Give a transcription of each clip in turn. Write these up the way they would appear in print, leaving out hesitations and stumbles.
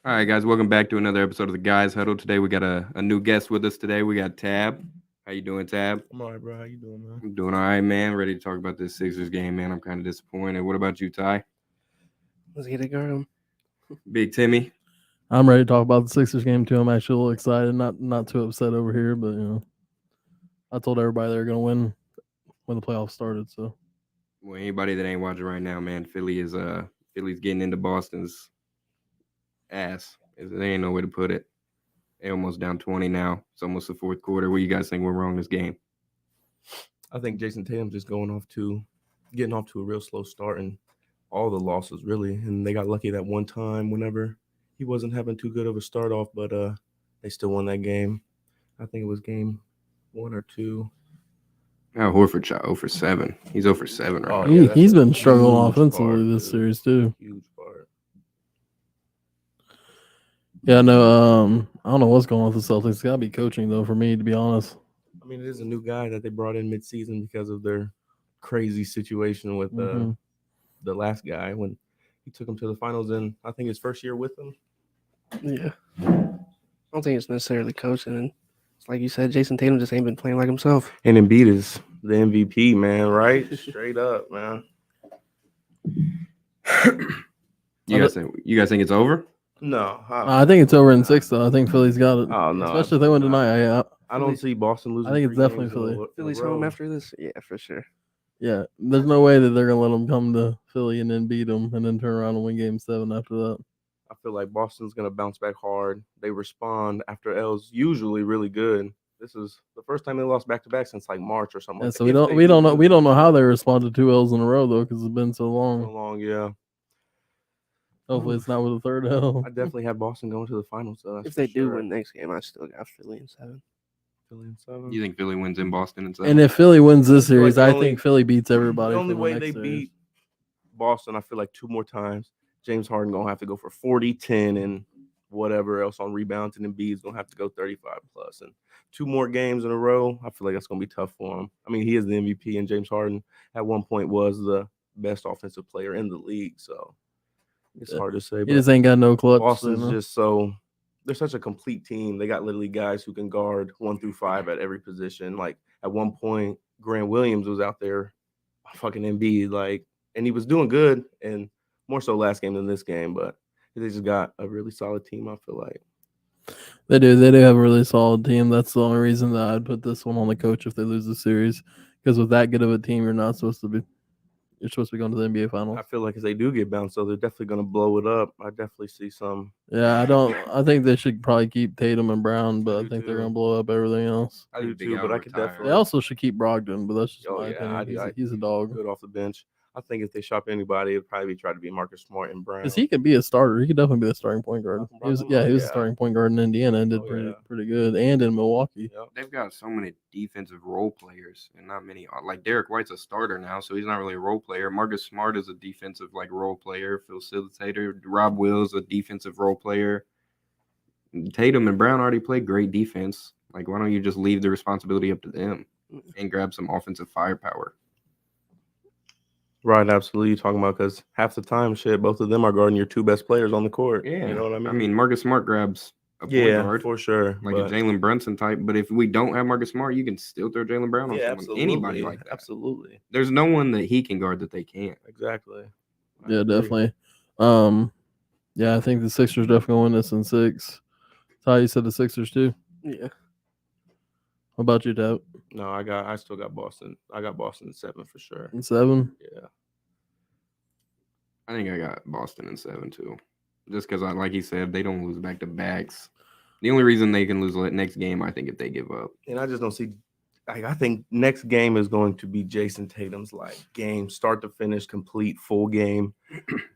All right, guys, welcome back to another episode of the Guys Huddle. Today we got a new guest with us. Today we got Tab. How you doing, Tab? I'm all right, bro. How you doing, man? I'm doing all right, man. Ready to talk about this Sixers game, man. I'm kind of disappointed. What about you, Ty? Let's get it going. Big Timmy. I'm ready to talk about the Sixers game too. I'm actually a little excited, not too upset over here, but I told everybody they were gonna win when the playoffs started. So Well, anybody that ain't watching right now, man, Philly's getting into Boston's ass. There ain't no way to put it. They almost down 20 now. It's almost the fourth quarter. What do you guys think went wrong this game? I think Jason Tatum's just getting off to a real slow start and all the losses really. And they got lucky that one time whenever he wasn't having too good of a start off, but they still won that game. I think it was game 1 or 2. Oh, Horford shot 0 for 7. He's 0 for 7 right Oh, now. yeah, that's he's a been struggling huge offensively part, this dude. series too. Huge part. Yeah, no, I don't know what's going on with the Celtics. It's gotta be coaching though, for me to be honest. I mean, it is a new guy that they brought in midseason because of their crazy situation with Mhm. the last guy when he took him to the finals in, I think, his first year with them. Yeah. I don't think it's necessarily coaching. And it's like you said, Jason Tatum just ain't been playing like himself. And Embiid is the MVP, man, right? Straight up, man. You guys think it's over? No, I think it's over in 6 though. I think Philly's got it. Oh, no, Especially if they win no. tonight. I don't see Boston losing. I think it's 3 definitely games in a Philly. in a Philly's row. home after this? Yeah, for sure. Yeah, there's no way that they're gonna let them come to Philly and then beat them and then turn around and win Game 7 after that. I feel like Boston's gonna bounce back hard. They respond after L's usually really good. This is the first time they lost back to back since like March or something. Yeah, like so that. If they we don't know lose how they responded to 2 L's in a row though, because it's been so so long. long. Yeah, Hopefully, it's not with a third L. I definitely had Boston going to the finals. So that's If they for do sure. win next game, I still got Philly in 7. Philly in 7. You think Philly wins in Boston and 7? And if Philly wins this feel like series, the I only- think Philly beats everybody. The only from the way next they series. beat Boston, I feel like 2 more times. James Harden gonna have to go for 40, 10, and whatever else on rebounds, and Embiid's gonna have to go 35 plus. And 2 more games in a row, I feel like that's gonna be tough for him. I mean, he is the MVP, and James Harden at one point was the best offensive player in the league. So it's Yeah. hard to say. He But just ain't got no clutch. Boston's just they're such a complete team. They got literally guys who can guard 1 through 5 at every position. Like at one point, Grant Williams was out there, fucking Embiid, like, and he was doing good, and more so last game than this game. But they just got a really solid team. I feel like. They do have a really solid team. That's the only reason that I'd put this one on the coach if they lose the series. Because with that good of a team, you're supposed to be going to the NBA Finals. I feel like if they do get bounced, so they're definitely going to blow it up. I definitely see some. Yeah, I think they should probably keep Tatum and Brown, but I do think they're too. going to blow up everything else. I do Big too, Al but I could retire. definitely. They also should keep Brogdon, but that's just Oh, my yeah, opinion. He's a dog. Good off the bench. I think if they shop anybody, it'd probably try to be Marcus Smart and Brown. Because he could be a starter. He could definitely be a starting point guard. He was a starting point guard in Indiana and did pretty good, and in Milwaukee. Yep. They've got so many defensive role players and not many. Like Derek White's a starter now, so he's not really a role player. Marcus Smart is a defensive role player, facilitator. Rob Wills a defensive role player. Tatum and Brown already play great defense. Like, why don't you just leave the responsibility up to them and grab some offensive firepower? Right, absolutely. You're talking about because half the time, both of them are guarding your 2 best players on the court. Yeah, you know what I mean. I mean, Marcus Smart grabs a point guard, for sure, like a Jalen Brunson type. But if we don't have Marcus Smart, you can still throw Jalen Brown on someone, anybody like that. Absolutely, There's no one that he can guard that they can't. exactly. Yeah, definitely. Yeah, I think the Sixers definitely win this in 6. Ty, you said the Sixers too. Yeah. How about you, Tab? No, I still got Boston. I got Boston in 7 for sure. In 7. Yeah, I think I got Boston in 7 too. Just because, like he said, they don't lose back to backs. The only reason they can lose next game, I think, if they give up. and I just don't see. I think next game is going to be Jason Tatum's game, start to finish, complete full game.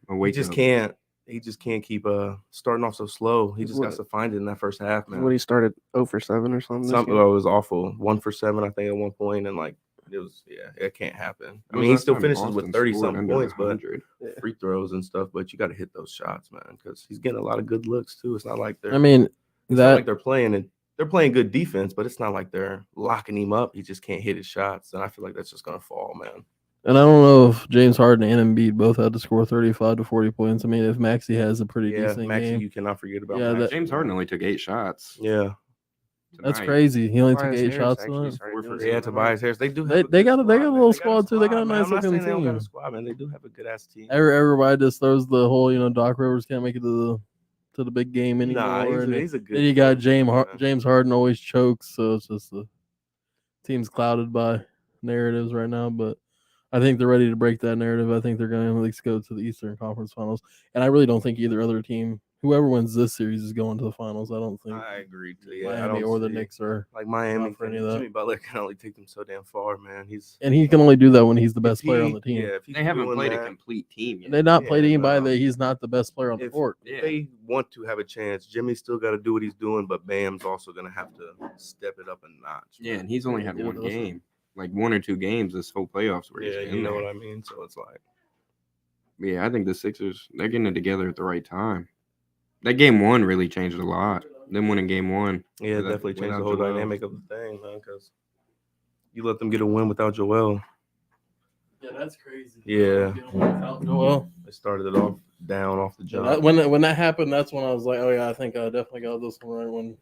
He just can't. He just can't keep starting off so slow. He just got to find it in that first half, man. When he started 0 for 7 or something. It was awful. 1 for 7, I think, at one point, and it was it can't happen. I mean, he still finishes with 30-something points, but free throws and stuff. But you got to hit those shots, man, because he's getting a lot of good looks too. It's not like they're. I mean, it's not like they're playing and they're playing good defense, but it's not like they're locking him up. He just can't hit his shots, and I feel like that's just gonna fall, man. And I don't know if James Harden and Embiid both had to score 35 to 40 points. I mean, if Maxey has a pretty Yeah, decent Maxey, game, you cannot forget about Yeah, Maxey. James Harden only took 8 shots. Yeah. that's tonight. crazy. He only took Tobias 8 Harris shots actually tonight. started Four doing for something Yeah, tonight. Tobias Harris. They do. They Have a got good a man. little squad, too. They got a man. nice I'm not looking saying they don't got a team. squad, man. They do have a good ass team. Everybody just throws the whole, Doc Rivers can't make it to the big game anymore. Nah, and he's a good. then you got coach, James man. James Harden always chokes, so it's just the team's clouded by narratives right now. But I think they're ready to break that narrative. I think they're going to at least go to the Eastern Conference Finals, and I really don't think either other team, whoever wins this series, is going to the finals. I don't think I agree too. Yeah, I Miami don't or the see- Knicks are. Like Miami, for any of that. Jimmy Butler can only take them so damn far, man. And he can only do that when he's the best if player he- on the team. Yeah, if he's They haven't doing played that, a complete team yet. They not played Yeah, anybody no. that he's not the best player on the If- court. If they want to have a chance, Jimmy's still got to do what he's doing, but Bam's also gonna have to step it up a notch. Yeah, and he's only had Yeah, one those are- game, like 1 or 2 games this whole playoffs where he's Yeah, been you know there. what I mean. So it's like, Yeah, I think the Sixers, they're getting it together at the right time. That game 1 really changed a lot. Them winning game 1. yeah, it without- definitely changed the without whole Joel. dynamic of the thing, man. Because you let them get a win without Joel. Yeah, that's crazy. Yeah. Well, They started it off down off the jump. when that happened, that's when I was like, oh yeah, I think I definitely got this one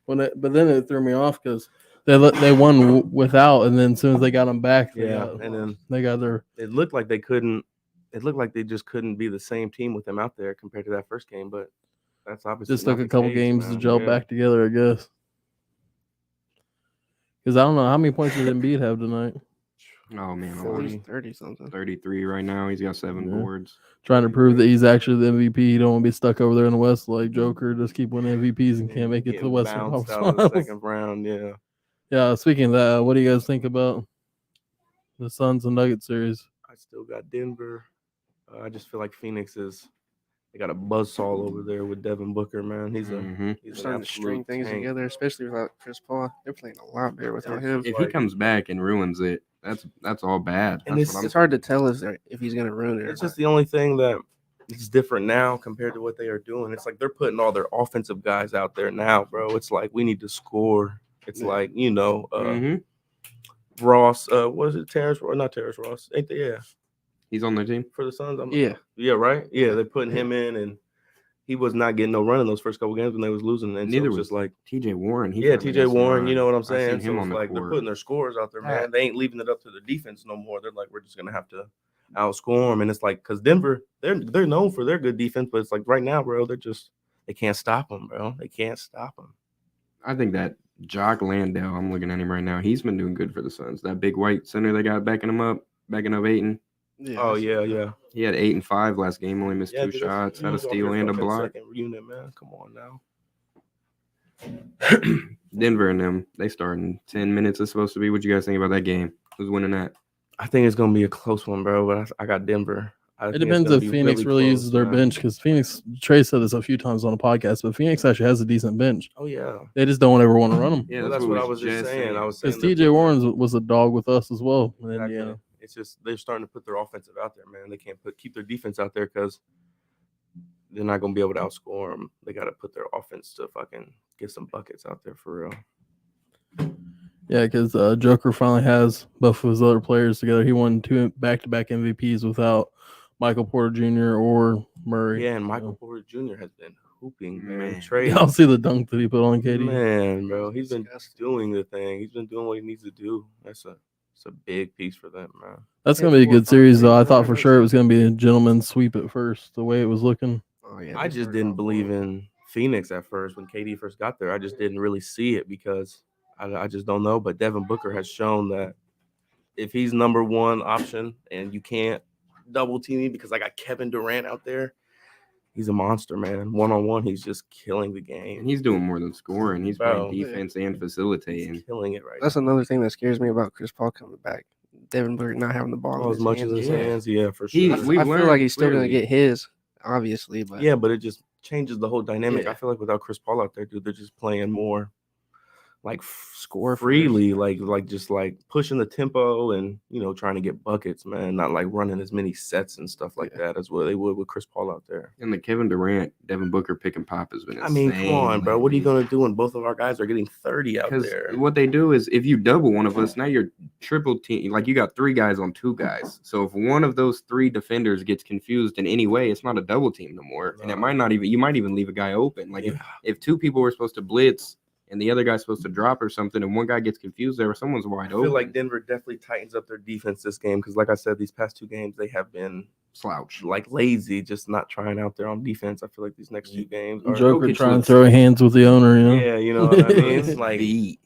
right. But then it threw me off because they won without, and then as soon as they got them back, and then they got their. it looked like they couldn't. It looked like they just couldn't be the same team with them out there compared to that first game. But that's obviously Just not took a the couple case, games to man. gel Yeah. back together, I guess. Because I don't know how many points did Embiid have tonight. Oh, man. At 40. least 30 something. 33 right now. He's got 7 Yeah. boards. Trying to prove that he's actually the MVP. He don't want to be stuck over there in the West like Joker. Just keep winning MVPs and can't make it to the Getting Western bounced Conference out of the Finals. second round. Yeah. Yeah, speaking of that, what do you guys think about the Suns and Nuggets series? I still got Denver. I just feel like Phoenix is. They got a buzzsaw over there with Devin Booker, man. He's a. Mhm. He's They're an starting to string absolute things tank. together, especially without Chris Paul. They're playing a lot better without him. If he comes back and ruins it, that's all bad. And That's it's- what I'm It's hard to tell if he's going to ruin it. It's just the only thing that is different now compared to what they are doing. It's like they're putting all their offensive guys out there now, bro. It's like we need to score. It's Yeah. like Mhm. Ross. What is it? Terrence? Or not Terrence Ross? Ain't they? Yeah, He's on their team. for the Suns. Yeah. Right. Yeah, they're putting him in, and he was not getting no run in those first couple games when they was losing. And Neither so it's was just like TJ Warren. He yeah, finally TJ got some Warren. run. You know what I'm I saying? seen him So on it's the like they're court. putting their scores out there, Yeah. man. They ain't leaving it up to the defense no more. They're like, we're just gonna have to outscore them, and it's like because Denver, they're known for their good defense, but it's like right now, bro, they can't stop them, bro. They can't stop them. I think that Jock Landale, I'm looking at him right now. He's been doing good for the Suns. That big white center they got backing up Ayton. Yeah, Oh yeah. He had 8 and 5 last game. Only missed 2 dude, shots. he Had a was off steal here and a for block. second unit, man. Come on now. Denver and them, they start in 10 minutes. It's supposed to be. What you guys think about that game? Who's winning that? I think it's gonna be a close one, bro. But I got Denver. I It think it's depends gonna if be Phoenix really close, uses their man. bench because Phoenix, Trey said this a few times on the podcast, but Phoenix actually has a decent bench. Oh yeah. They just don't ever want to run them. Yeah, Well, that's what I was just saying. I was saying Because they're TJ putting- Warren was a dog with us as well in Exactly. Indiana. It's just they're starting to put their offensive out there, man. They can't keep their defense out there because they're not gonna be able to outscore them. They got to put their offense to fucking get some buckets out there for real. Yeah, because Joker finally has both of his other players together. He won 2 back-to-back MVPs without Michael Porter Jr. or Murray. Yeah, and you Michael know. Porter Jr. has been hooping, man. Man. Trey, Y'all see the dunk that he put on KD? man, bro, he's been Disgusting. doing the thing. He's been doing what he needs to do. It's a big piece for them, man. That's Yeah, going to be a 4 or good 5 series, though. I games, thought for whatever. sure it was going to be a gentleman's sweep at first, the way it was looking. Oh, yeah, I they just started didn't off believe well. in Phoenix at first when KD first got there. I just didn't really see it because I just don't know. But Devin Booker has shown that if he's number one option and you can't double team me because I got Kevin Durant out there, he's a monster, man. One-on-one, he's just killing the And game. he's doing more than scoring. He's Bro. playing defense and He's facilitating. killing it right That's another thing that scares me about Chris Paul coming back. Devin Booker not having the ball now. in As his much hands. as his yeah. hands, yeah, for He- sure. we- I feel learned like he's still going to clearly. get his, obviously, but Yeah, but it just changes the whole dynamic. Yeah. I feel like without Chris Paul out there, dude, they're just playing more like Score freely, like just like pushing the tempo and trying to get buckets, man. Not like running as many sets and stuff like that as what they would with Chris Paul out there. And the Kevin Durant, Devin Booker pick and pop has been I mean, come on, bro. What are you gonna do when both of our guys are getting 30 out there? What they do is if you double one of us, now you're triple team. Like you got 3 guys on 2 guys. So if one of those 3 defenders gets confused in any way, it's not a double team no more. And it might not even. You might even leave a guy open. Like if 2 people were supposed to blitz and the other guy's supposed to drop or something, and one guy gets confused there, someone's wide open. I feel like Denver definitely tightens up their defense this game because, like I said, these past 2 games they have been slouch, like lazy, just not trying out there on defense. I feel like these next 2 games are Joker trying to throw hands with the owner. Yeah, you know what I mean. Like beat.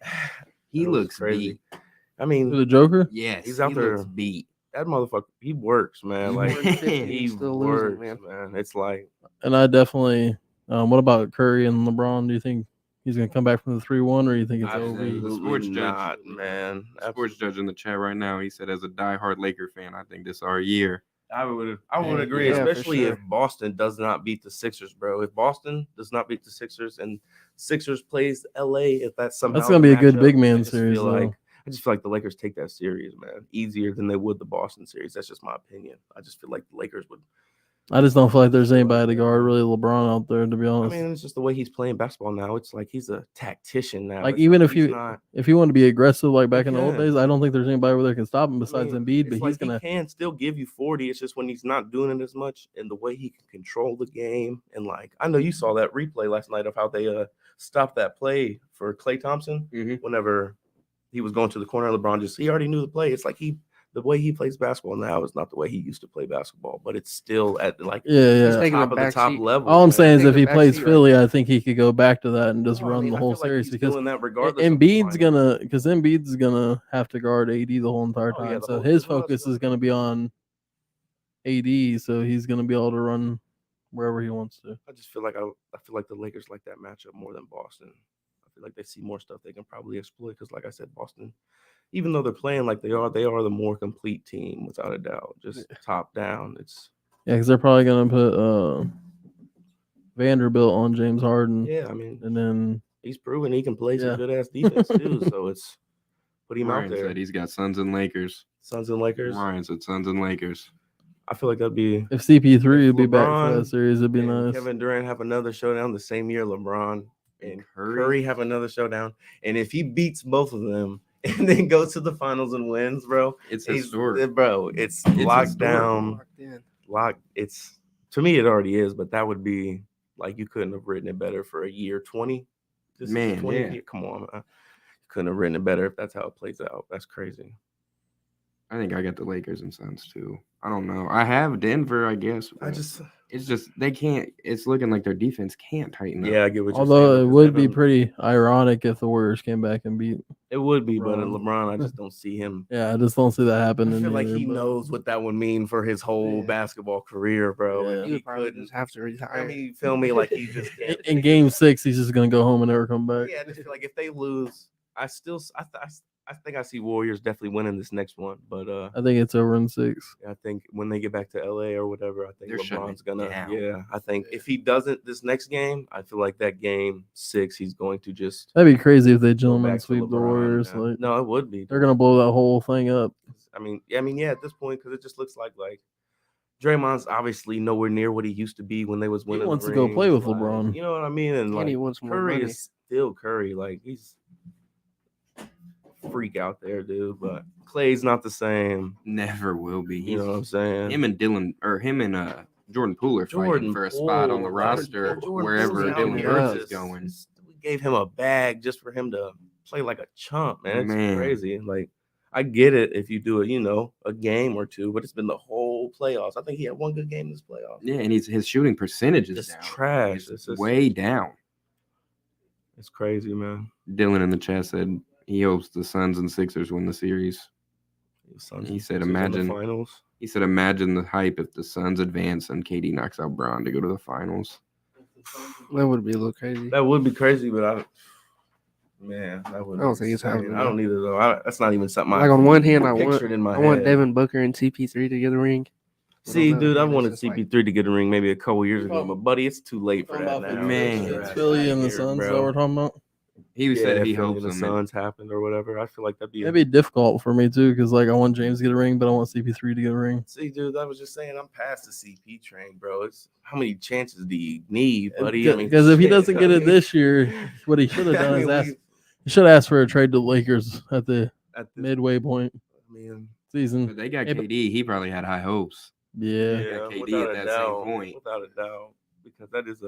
He looks crazy. beat. I mean, the Joker. Yes, he's out there beat. That motherfucker, he works, man. Like he still works, losing, man. It's like, and I definitely. What about Curry and LeBron? Do you think he's going to come back from the 3-1, or do you think it's over? The sports judge, man. Sports judge in the chat right now, he said, as a diehard Laker fan, I think this is our year. I would agree, especially if Boston does not beat the Sixers, bro. If Boston does not beat the Sixers and Sixers plays LA, if that's somehow that's going to be a good big man series, though. I just feel like the Lakers take that series, man, easier than they would the Boston series. That's just my opinion. I just feel like the Lakers would. I just don't feel like there's anybody to guard really LeBron out there, to be honest. I mean, it's just the way he's playing basketball now. It's like he's a tactician now. Like, even if you want to be aggressive, like back in the old days, I don't think there's anybody over there can stop him besides Embiid. But he's gonna can still give you 40. It's just when he's not doing it as much, and the way he can control the game. And like, I know you saw that replay last night of how they stopped that play for Klay Thompson whenever he was going to the corner. LeBron he already knew the play. It's like the way he plays basketball now is not the way he used to play basketball, but it's still at like top of the top level. All I'm saying is if he plays Philly, I think he could go back to that and just run the whole series because Embiid's gonna have to guard AD the whole entire time. So his focus is gonna be on AD, so he's gonna be able to run wherever he wants to. I just feel like I feel like the Lakers like that matchup more than Boston. I feel like they see more stuff they can probably exploit because, like I said, Boston, even though they're playing like they are the more complete team without a doubt. Just top down. Because they're probably gonna put Vanderbilt on James Harden. Yeah, I mean, and then he's proven he can play some good ass defense too. So it's put him Ryan out there. Said he's got Suns and Lakers. Suns and Lakers. Ryan said Suns and Lakers. I feel like that'd be if CP3 would be back for that series, it'd be nice. Kevin Durant have another showdown the same year LeBron and Curry have another showdown, and if he beats both of them and then goes to the finals and wins, bro, it's historic, bro. It's locked down. It's to me, it already is, but that would be like you couldn't have written it better for a year 20. Man, 20 come on, man. Couldn't have written it better if that's how it plays out. That's crazy. I think I got the Lakers and Suns too. I don't know. I have Denver, I guess. It's just they can't. It's looking like their defense can't tighten up. Yeah, I get what you're saying. Although it would be pretty ironic if the Warriors came back and beat. It would be, but LeBron, I just don't see him. Yeah, I just don't see that happening. I feel like he knows what that would mean for his whole basketball career, bro. Yeah. He probably just have to retire. I mean, you feel me? Like he just can't. In Game 6, he's just gonna go home and never come back. Yeah, I just feel like if they lose, I think I see Warriors definitely winning this next one, but I think it's over in 6. I think when they get back to LA or whatever, I think LeBron's gonna. Down. Yeah, I think if he doesn't this next game, I feel like that game 6, he's going to just. That'd be crazy if they gentlemen sweep the Warriors. Like, no, it would be. They're gonna blow that whole thing up. I mean, yeah. At this point, because it just looks like Draymond's obviously nowhere near what he used to be when they was winning. He wants to go play with LeBron. You know what I mean? And he wants more Curry money. is still Curry. Like he's freak out there, dude. But Clay's not the same. Never will be. You know what I'm saying? Him and Jordan Poole are fighting for a spot on the roster wherever Dylan Brooks is going. We gave him a bag just for him to play like a chump, man. It's crazy. Like I get it if you do it, a game or two, but it's been the whole playoffs. I think he had one good game this playoff. Yeah, and his shooting percentage is down. Trash. It's way down. It's crazy, man. Dylan in the chat said he hopes the Suns and Sixers win the series. He said, imagine the finals. He said, imagine the hype if the Suns advance and KD knocks out Bron to go to the finals. That would be a little crazy. That would be crazy, but that would. I don't think it's happening. I don't either though. That's not even something. Like on one hand, I want want Devin Booker and CP3 to get a ring. See, dude, I wanted CP3 to get a ring maybe a couple years ago, but buddy, it's too late for that now. Man, it's Philly and the Suns that we're talking about. He said he Philly hopes and the them. And Suns happened or whatever. I feel like that'd be. It'd be difficult for me too, because like I want James to get a ring, but I want CP3 to get a ring. See, dude, I was just saying I'm past the CP train, bro. It's how many chances do you need, buddy? I mean, Because if he shit, doesn't get I it mean- this year, what he should have I done mean, is ask. we- He should have asked for a trade to the Lakers at the at this, midway point I mean, season. but they got Hey, but- KD. He probably had high hopes. Yeah. got KD without at a that doubt, same point. without a doubt, because that is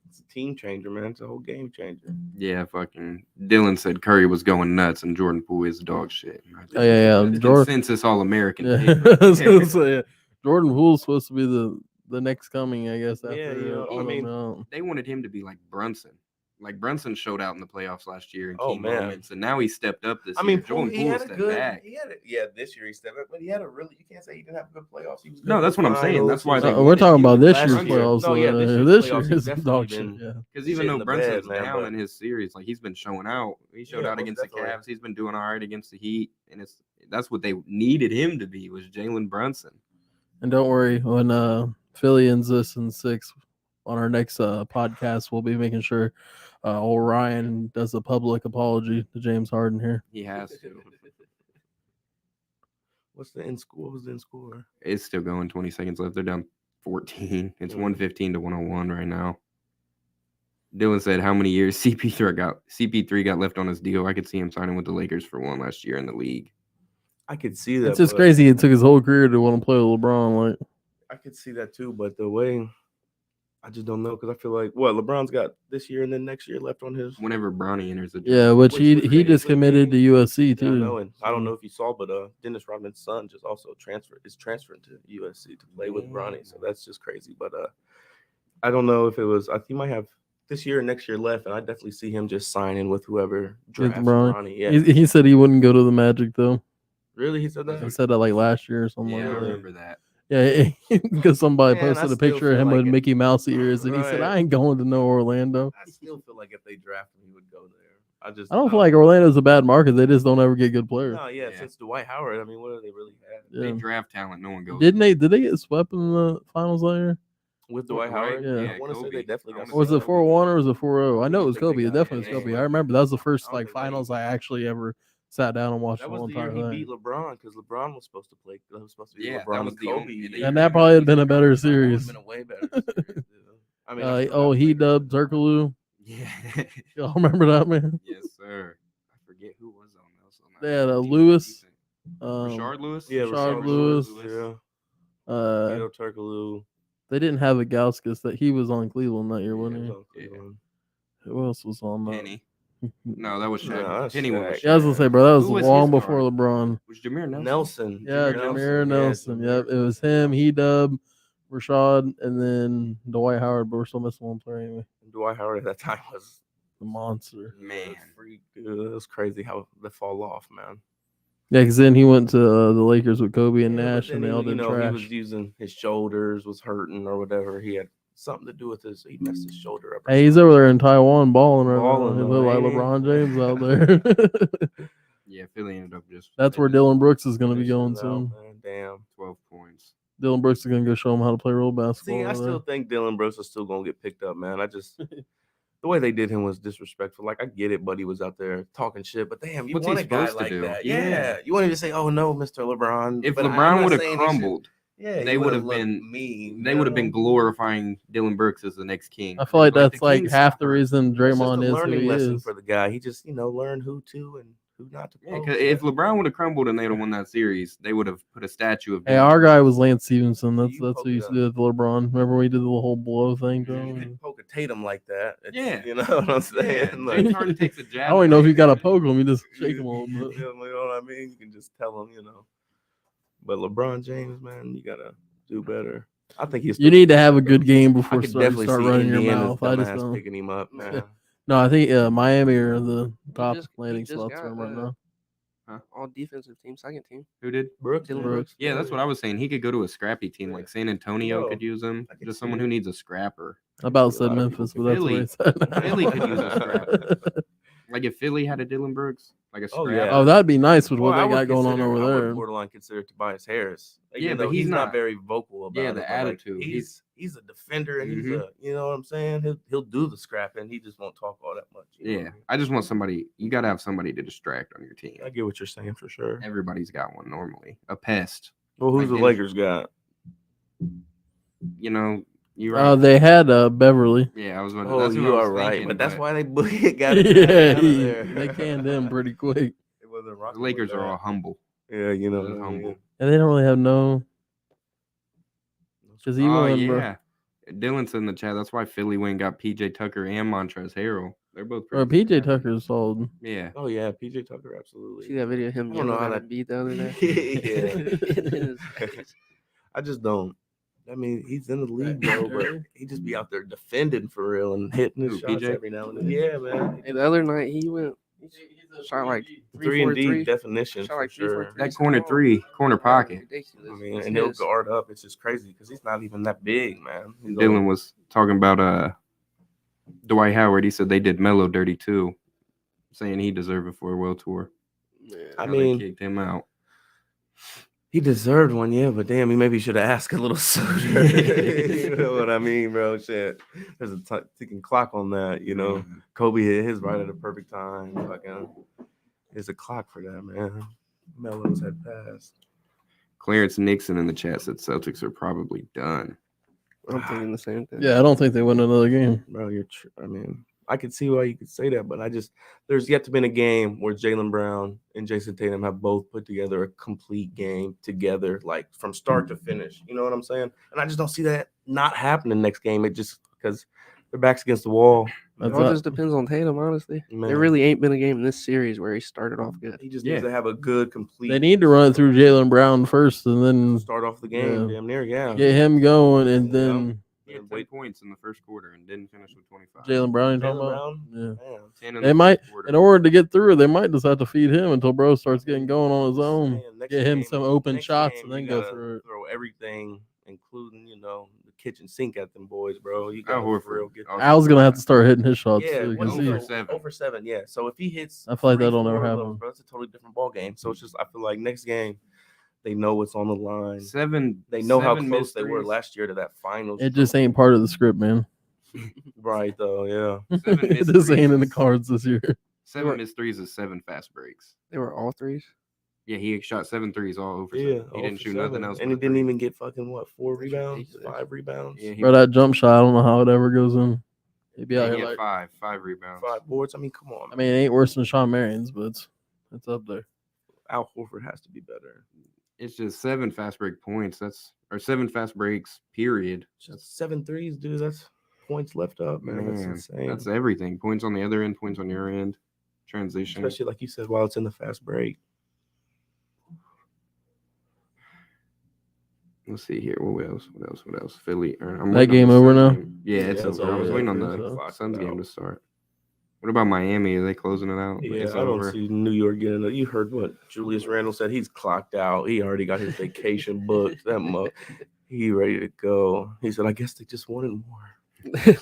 it's a team changer, man. It's a whole game changer. Yeah, fucking Dylan said Curry was going nuts and Jordan Poole is dog shit. Oh, yeah. That's Jordan. consensus All American. Yeah. I was gonna say, Jordan Poole's supposed to be the next coming, I guess. After Yeah, you know, all I mean, them out. They wanted him to be like Brunson. Like Brunson showed out in the playoffs last year in Oh, key man. moments, and now he stepped up this I year. mean, Jordan he Poole had a stepped good. back. This year he stepped up, but he had a really. You can't say he didn't have a good playoffs. He was good No, in that's the what I'm saying. finals. That's why they We're wanted talking him about this last year's year. playoffs. No, yeah, this this year's year playoffs, is he's definitely dog shit. been- Yeah. Because shit even in though the Brunson's bed, man, down but- in his series, like he's been showing out. He showed Yeah, out most against the definitely. Cavs. He's been doing all right against the Heat, and that's what they needed him to be was Jalen Brunson. And don't worry, when Philly ends this in 6 on our next podcast, we'll be making sure old Ryan does a public apology to James Harden here. He has to. What's the end score? What was the end score? It's still going. 20 seconds left. They're down 14. It's Mm. 115 to 101 right now. Dylan said how many years CP3 got left on his deal. I could see him signing with the Lakers for one last year in the league. I could see that. It's just but crazy. It took his whole career to want to play with LeBron. Like, I could see that too, but the way I just don't know because I feel like LeBron's got this year and then next year left on his. Whenever Bronny enters the yeah, draft. which Which he would he make- just would committed be- to USC Yeah, I too. know, and I don't so- know if you saw, but Dennis Rodman's son just also is transferring to USC to play with Bronny, so that's just crazy. But I don't know if it was. I think he might have this year and next year left, and I definitely see him just signing with whoever drafts Bronny. Bronny. Yeah, He said he wouldn't go to the Magic though. really, he said that. He said that like last year or something. Yeah, I like that. remember that. Yeah, because somebody Man, I posted a still picture of feel him like with it- Mickey Mouse ears, and he said, Right. "I ain't going to no Orlando." I still feel like if they draft him, he would go there. I I don't feel like Orlando's a bad market. They just don't ever get good players. No, yeah, Yeah. since Dwight Howard, I mean, what do they really have They Yeah. draft talent. No one goes. Did they get swept in the finals that year? with Dwight Howard? Yeah. I want to say Kobe. they definitely I got. wanna Or was say it 4-1 or was it 4-0? I know it was think they Kobe. It got- definitely was yeah, Kobe. yeah. I remember that was the I first don't like think they- finals I actually ever sat down and watched That the was whole the year entire he thing. beat LeBron because LeBron was supposed to play. That was supposed to be Yeah, that LeBron was and the Kobe. only- the year. And that probably had been a better That would've series. been a way better series. Dude. I mean, I forgot He who dubbed Zerkaloo. Yeah. Y'all remember that, man? Yes, sir. I forget who was on those. They had Lewis. Rashard Lewis. Yeah, Rashard Rashard Lewis. Yeah, Uh, Vito Turkoglu. they didn't have a Gauskas that he was on Cleveland that year, wasn't Yeah, he? was on Cleveland. Who else was on that? Penny. No, that was Shaq. No, that's Penny was. Shaq. Yeah, I was gonna say, bro, that was Who was long his before guard? LeBron. Was Jameer Nelson? Nelson. Yeah, Jameer Nelson. Yep, it was him. He dubbed Rashad, and then Dwight Howard. But we're still missing one player anyway. Dwight Howard at that time was The monster. Man. a freak, dude. It was crazy how they fall off, man. Yeah, because then he went to the Lakers with Kobe and Yeah, but Nash, then and they he, all did he trash. was using his shoulders, was hurting or whatever. He had something to do with his. He messed his shoulder up. or Hey, he's something. over there in Taiwan balling right Balling, now. He though, look like ain't he? LeBron James out there. Yeah, Philly ended up just. That's they where just Dylan Brooks is going to be Finishes going out, soon. man. Damn. 12 points. Dylan Brooks is going to go show him how to play real basketball. See, I over still there. think Dylan Brooks is still gonna get picked up, man. I just the way they did him was disrespectful. Like I get it, Buddy was out there talking shit, but damn, you What's want he a guy supposed to like do? that? Yeah. Yeah. You wanted to say, "Oh no, Mr. LeBron." If but I'm LeBron not would have saying he should- crumbled, yeah, they he would would've have looked been. mean. They you would have know? been glorifying Dylan Brooks as the next king. I feel like the that's like king half the stopper. reason It's just Draymond a is who learning he lesson is. for the guy. He just learned who to and who not to. Yeah, poke. 'cause if LeBron would have crumbled and they'd have won that series, they would have put a statue of. Hey, Dylan our guy Brooks. was Lance Stevenson. That's You who poke used it to do it with LeBron. Remember when we did the whole blow thing to you him? didn't poke a Tatum like that. It's- Yeah. you know what I'm saying. Yeah, Like, James Harden takes a I jab. don't even know if you got to poke him. You just shake him a little You bit. know what I mean? You can just tell him, But LeBron James, man, you gotta do better. I think he's. You need to have a good game I before could you definitely start see running your Indiana's mouth. I just dumbass don't. picking him up, man. No, I think Miami are the top he landing just spots got, for him right now. all defensive team, second team. Who did? Brooks, Dylan man. Brooks. Yeah, that's what I was saying. He could go to a scrappy team like San Antonio Yo, could use him. I could Just see someone it. who needs a scrapper. I about A said lot of Memphis, but people that's what I said. Philly could use a scrapper. Like if Philly had a Dylan Brooks, like a scrap. Oh, yeah. Oh, that'd be nice with Well, what I they would got going on consider- over I would there. borderline consider Tobias Harris. Yeah, Even but though he's not- very vocal about Yeah, it. the but, attitude. Like, he's a defender and he's Mhm. a, you know what I'm saying? He'll do the scrapping. He just won't talk all that much. You know what Yeah, I mean? I just want somebody. You got to have somebody to distract on your team. I get what you're saying for sure. Everybody's got one normally. A pest. Well, who's like the Dennis- Lakers got? You know, you're right. They had Beverly. Yeah, I was. About to, Oh, that's what you I was are right. thinking, But that's but why they got it Yeah, out of there. they canned him pretty quick. It wasn't the rocking Lakers with are that. all humble. Yeah, you know, They're humble. And they don't really have no. Because even Oh when yeah, Dylan's in the chat. That's why Philly went and got PJ Tucker and Montrezl Harrell. They're both. bro, pretty PJ good. Tucker's sold. Yeah. Oh yeah, PJ Tucker, absolutely. See that video of him I don't know yelling how at that- Embiid the other day? Yeah. I just don't. I mean, he's in the league, bro, but he just be out there defending for real and hitting his Who, shots PJ? every now and then. Yeah, man. Hey, the other night he went shot like 3 and 4 D three. definition Shot for like 3 4 sure. That corner three, corner pocket. Ridiculous. I mean, It's and he'll his. guard up. It's just crazy because he's not even that big, man. He's Dylan only- was talking about Dwight Howard. He said they did Melo dirty too, saying he deserved a farewell tour. I How they mean, kicked him out. he deserved one, yeah, but damn, he maybe should have asked a little sooner. You know what I mean, bro? Shit, there's a ticking clock on that. You know, Mhm. Kobe hit his right at a perfect time. Fucking, there's a clock for that, man. Melo's had passed. Clarence Nixon in the chat said Celtics are probably done. I'm thinking the same thing. Yeah, I don't think they win another game. Bro, I mean, I could see why you could say that, but there's yet to been a game where Jaylen Brown and Jason Tatum have both put together a complete game together, like from start to finish. You know what I'm saying? And I just don't see that not happening next game. It just because their backs against the wall. It That's all not- just depends on Tatum, honestly. Man. There really ain't been a game in this series where he started off good. He just Yeah. needs to have a good, complete. They need to run through Jalen Brown first and then start off the game, Yeah. damn near, yeah. get him going, and then He had And 10 wait. points in the first quarter and didn't finish with 25. Jalen Brown. You talking Jaylen about? Brown? Yeah. Man. 10 in They the might, first quarter. in order to get through, they might just have to feed him until bro starts getting going on his own. Man, next Get him game- some open next shots game, and then you go gotta through it. Throw everything, including the kitchen sink at them boys, bro. You Al got Horford. for real get Al Al's gonna have to start hitting his shots Yeah, too. 'cause over he- for 7. Over 7, yeah. So if he hits, I feel like 3, that'll never 4 of happen. those, bro, it's a totally different ball game. So it's just I feel like next game, they know what's on the line. 7. They know how 7 close missed they were threes. last year to that finals. it just ain't part of the script, man. right though, yeah. 7 it missed just ain't in the threes. cards this year. 7 missed threes is 7 fast breaks. They were all threes. Yeah, he shot 7 threes all over. Yeah, He didn't shoot nothing else. and but he didn't three. even get fucking 4 That's rebounds, ridiculous. 5 rebounds, Yeah, he, Bro, that jump shot, I don't know how it ever goes in. He'd be out he here had like, 5 rebounds. 5 boards. I mean, come on. I mean, it ain't worse than Sean Marion's, but it's up there. Al Horford has to be better. It's just 7 fast break points. Or 7 fast breaks. Period. Just 7 threes, dude. That's points left up, man. That's Man, insane. that's everything. Points on the other end, points on your end. Transition. Especially like you said, while it's in the fast break. Let's see here. What else? Philly. I'm That waiting on game the over Suns now? game. Yeah, it's Yeah, it's over. I was over. waiting on Yeah, the clock's Suns game out. to start. What about Miami? Are they closing it out? Yeah, It's I don't over. see New York getting it. You heard what Julius Randle said. He's clocked out. He already got his vacation booked. He ready to go. He said, I guess they just wanted more.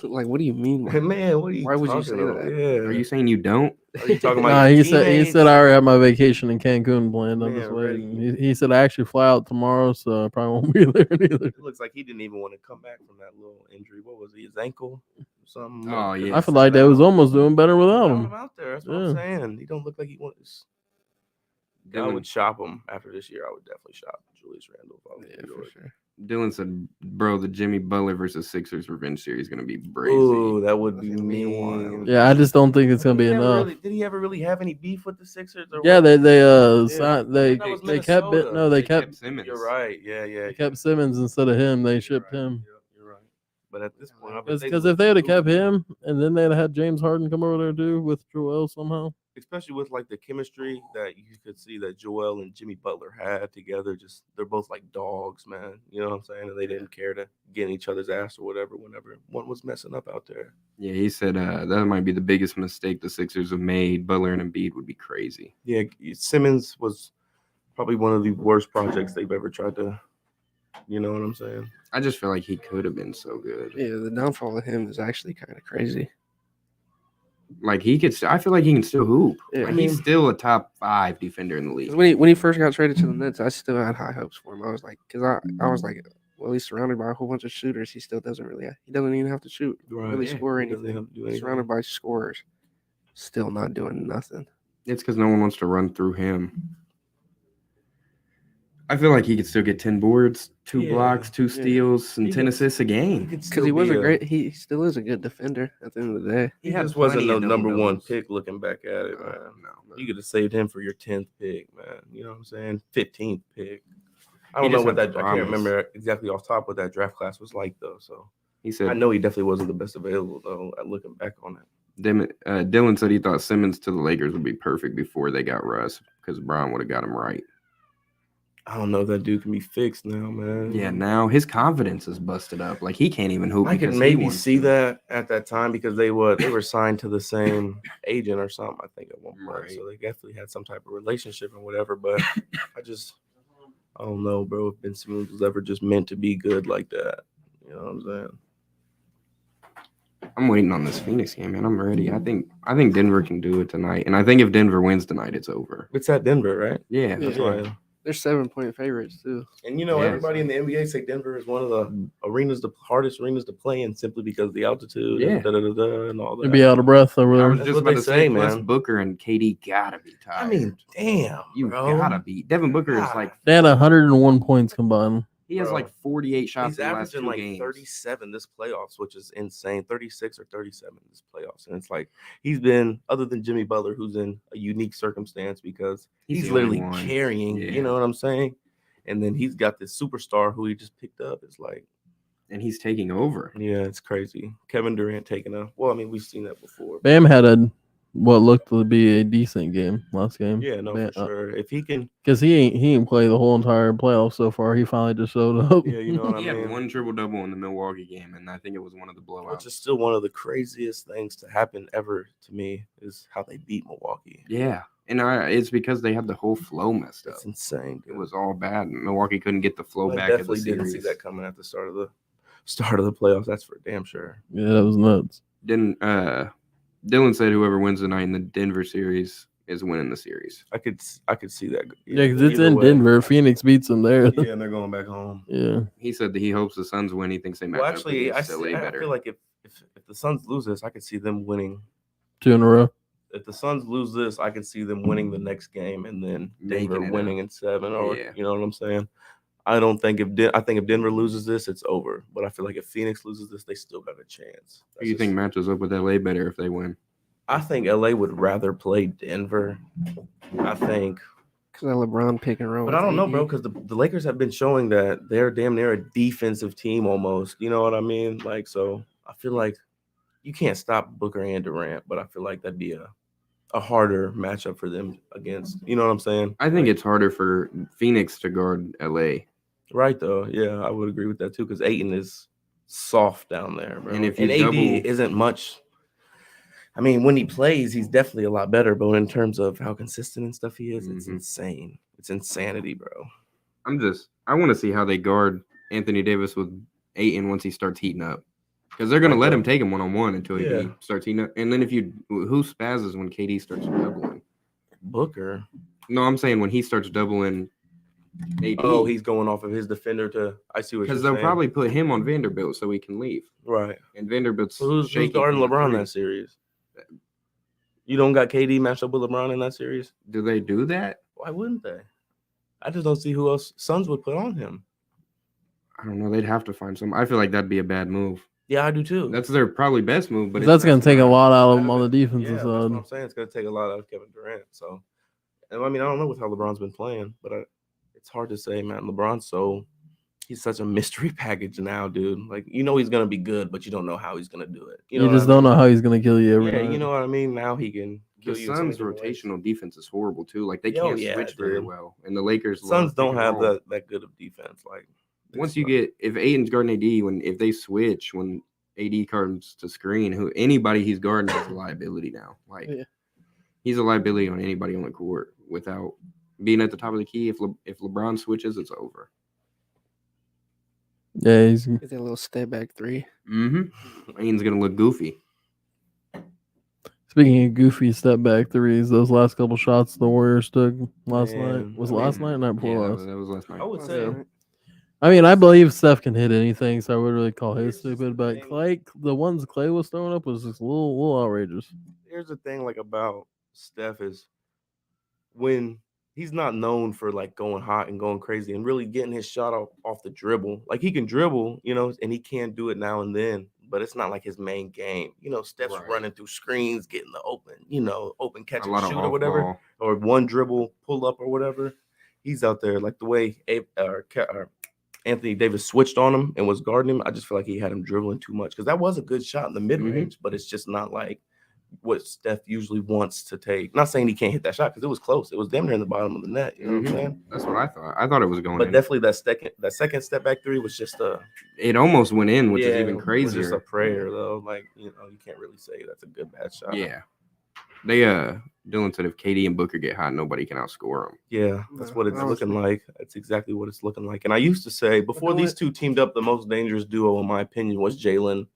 Like, what do you mean? Hey, man, what are you Why would you talking say about? that? Yeah. Are you saying you don't? Are you talking about Nah, your he said teammates? I already have my vacation in Cancun planned. I'm Man, just ready. waiting. He said I actually fly out tomorrow, so I probably won't be there neither. It looks like he didn't even want to come back from that little injury. What was it? His ankle? Or something. Oh, yeah. I feel like they was almost doing better without Without him him. out there. That's what I'm Yeah. saying. He don't look like he wants. I Dylan, would shop him after this year. I would definitely shop Julius Randle. If I was Yeah, New for York. sure. Dylan said, bro, the Jimmy Butler versus Sixers revenge series is going to be crazy. Ooh, that would be That's gonna be mean. wild. Yeah, I just don't think it's gonna be Did he ever enough. did he ever really have any beef with the Sixers? Or Yeah, what? they Yeah. signed, they That was kept Minnesota. no they They kept Simmons. You're right. Yeah. they kept Simmons instead of him. They You're shipped right. him. Yep, you're right. But at this point, I bet Because if they had kept him and then they'd have had James Harden come over there too with Joel somehow. especially with like the chemistry that you could see that Joel and Jimmy Butler had together, just they're both like dogs, man. You know what I'm saying? And they didn't care to get in each other's ass or whatever whenever one was messing up out there. Yeah, he said that might be the biggest mistake the Sixers have made. Butler and Embiid would be crazy. Yeah, Simmons was probably one of the worst projects they've ever tried to. You know what I'm saying? I just feel like he could have been so good. Yeah, the downfall of him is actually kind of crazy. Like he could. I feel like he can still hoop. Yeah. Like, he's still a top 5 defender in the 'Cause league. when he first got traded to the Nets, I still had high hopes for him. I was like, I was like, well, he's surrounded by a whole bunch of shooters. He still doesn't really. He doesn't even have to shoot. Right. Really Yeah, score he doesn't anything. have to do He's anything. surrounded by scorers. Still not doing nothing. It's because no one wants to run through him. I feel like he could still get 10 boards, 2 Yeah, blocks, 2 steals, and He 10 could- assists a game. Because he was he still is a good defender at the end of the day. He had just wasn't plenty no of number one double-doubles. pick looking back at it, man. No. You could have saved him for your 10th pick, man. You know what I'm saying? 15th pick. I He don't know just what had that. the I can't promise. remember exactly off top what that draft class was like though. So He said I know he definitely wasn't the best available though. Looking back on it, Dylan said he thought Simmons to the Lakers would be perfect before they got Russ because Brown would have got him right. I don't know if that dude can be fixed now, man. Yeah, now his confidence is busted up. Like he can't even hoop. I because could he maybe wants see to. that at that time because they were signed to the same agent or something. I think at one point, Right. so they definitely had some type of relationship and whatever. But I don't know, bro. If Ben Simmons was ever just meant to be good like that, you know what I'm saying? I'm waiting on this Phoenix game, man. I'm ready. I think Denver can do it tonight, and I think if Denver wins tonight, it's over. It's at Denver, right? Yeah, that's Yeah. why. They're 7-point favorites too. And you know, Yeah, everybody in the NBA say Denver is one of the hardest arenas to play in simply because of the altitude Yeah. and all that. They'd be out of breath over I there. was That's just what about they to say, say, plus man. Booker and KD gotta be tired. I mean, damn, you bro. gotta be. Devin Booker is like They had 101 points combined. he has Bro. like 48 shots He's in the last averaging 2 like games. 37 this playoffs, which is insane. 36 or 37 this playoffs, and it's like he's been, other than Jimmy Butler, who's in a unique circumstance because He's he's the only literally one. carrying. Yeah. You know what I'm saying? And then he's got this superstar who he just picked up. It's like, And he's taking over. yeah, it's crazy. Kevin Durant taking a. Well, I mean, we've seen that before. Bam had what looked to be a decent game last game. Yeah, no, Bam, for sure. If he can, Because he ain't played the whole entire playoff so far. He finally just showed up. yeah, you know what He I had mean. 1 triple-double in the Milwaukee game, and I think it was one of the Which blowouts. is still one of the craziest things to happen ever to me is how they beat Milwaukee. Yeah, and it's because they had the whole flow messed up. It's insane. It Dude. was all bad. Milwaukee couldn't get the flow I back of the definitely didn't series. see that coming at the start of the playoffs. That's for damn sure. Yeah, that was nuts. Dylan said whoever wins tonight in the Denver series is winning the series. I could see that. Yeah, because it's either in way. Denver. Phoenix beats them there. Yeah, and they're going back home. Yeah. He said that he hopes the Suns win. He thinks they match Well, up actually, I against LA better. feel like if the Suns lose this, I could see them winning. 2 in a row. If the Suns lose this, I could see them winning the next game and then Making Denver it winning in 7. Or Yeah. you know what I'm saying? I don't think I think if Denver loses this, it's over. But I feel like if Phoenix loses this, they still got a chance. Who do you think matches up with LA better if they win? I think LA would rather play Denver. I think, Because of LeBron pick and roll. but with I don't know, AD. bro. Because the Lakers have been showing that they're damn near a defensive team almost. You know what I mean? Like, so I feel like you can't stop Booker and Durant, but I feel like that'd be a harder matchup for them against. You know what I'm saying? I think it's harder for Phoenix to guard LA. Right, though. Yeah, I would agree with that, too, because Ayton is soft down there, bro. And if you AD double- isn't much. I mean, when he plays, he's definitely a lot better, but in terms of how consistent and stuff he is, it's Mhm. insane. It's insanity, bro. I want to see how they guard Anthony Davis with Ayton once he starts heating up. Because they're going to let him take him one-on-one until he Yeah. starts heating up. And then who spazzes when KD starts doubling? Booker. No, I'm saying when he starts doubling AD. Oh, he's going off of his defender to. I see what you're because saying. they'll probably put him on Vanderbilt so he can leave. right. And Vanderbilt's So who's shaky guarding from the LeBron three. that series? You don't got KD matched up with LeBron in that series? Do they do that? Why wouldn't they? I just don't see who else Suns would put on him. I don't know. They'd have to find some. I feel like that'd be a bad move. Yeah, I do too. That's their probably best move, but That's going to take a not. lot out of him Out on of the it. defensive Yeah, that's what side. I'm saying. It's going to take a lot out of Kevin Durant. So, and I mean, I don't know with how LeBron's been playing, but it's hard to say, man. He's such a mystery package now, dude. Like, you know he's going to be good, but you don't know how he's going to do it. You know just what I don't mean? know how he's going to kill you every Yeah, night. you know what I mean? Now he can The kill you in so many Suns' different ways. rotational defense is horrible too. Like they Oh, can't yeah, switch very dude. well, and the Lakers. Suns love don't pick and have roll. that good of defense. Like Once you get if Aiden's guarding AD, if they switch when AD comes to screen, anybody he's guarding is a liability now. Like Yeah. he's a liability on anybody on the court without being at the top of the key. If LeBron switches, it's over. Yeah, he's Get that little step back three. Mm-hmm. Aiden's gonna look goofy. Speaking of goofy step back threes, those last couple shots the Warriors took last Man, night was I it last mean, night, or night before Yeah, last. that was last night. I would Last say night. I mean, I believe Steph can hit anything, so I would really call his Here's just the stupid. But thing. Clay, the ones Clay was throwing up was just a little outrageous. here's the thing, like about Steph is when he's not known for like going hot and going crazy and really getting his shot off the dribble. Like he can dribble, and he can do it now and then, but it's not like his main game. Steph's Right. running through screens, getting the open catch A and lot of shoot or off whatever, ball. or one dribble pull up or whatever. He's out there like the way Anthony Davis switched on him and was guarding him. I just feel like he had him dribbling too much because that was a good shot in the mid range, but it's just not like what Steph usually wants to take. Not saying he can't hit that shot because it was close. It was damn near in the bottom of the net. You know what I'm saying? That's what I thought. I thought it was going But in. definitely that second step back three was just It almost went in, which is even was crazier. just a prayer though. Like you can't really say that's a good bad shot. Yeah. They Dylan said if KD and Booker get hot, nobody can outscore them. Yeah, that's what it's Honestly. looking like. That's exactly what it's looking like. And I used to say before But these two teamed up, the most dangerous duo in my opinion was Jalen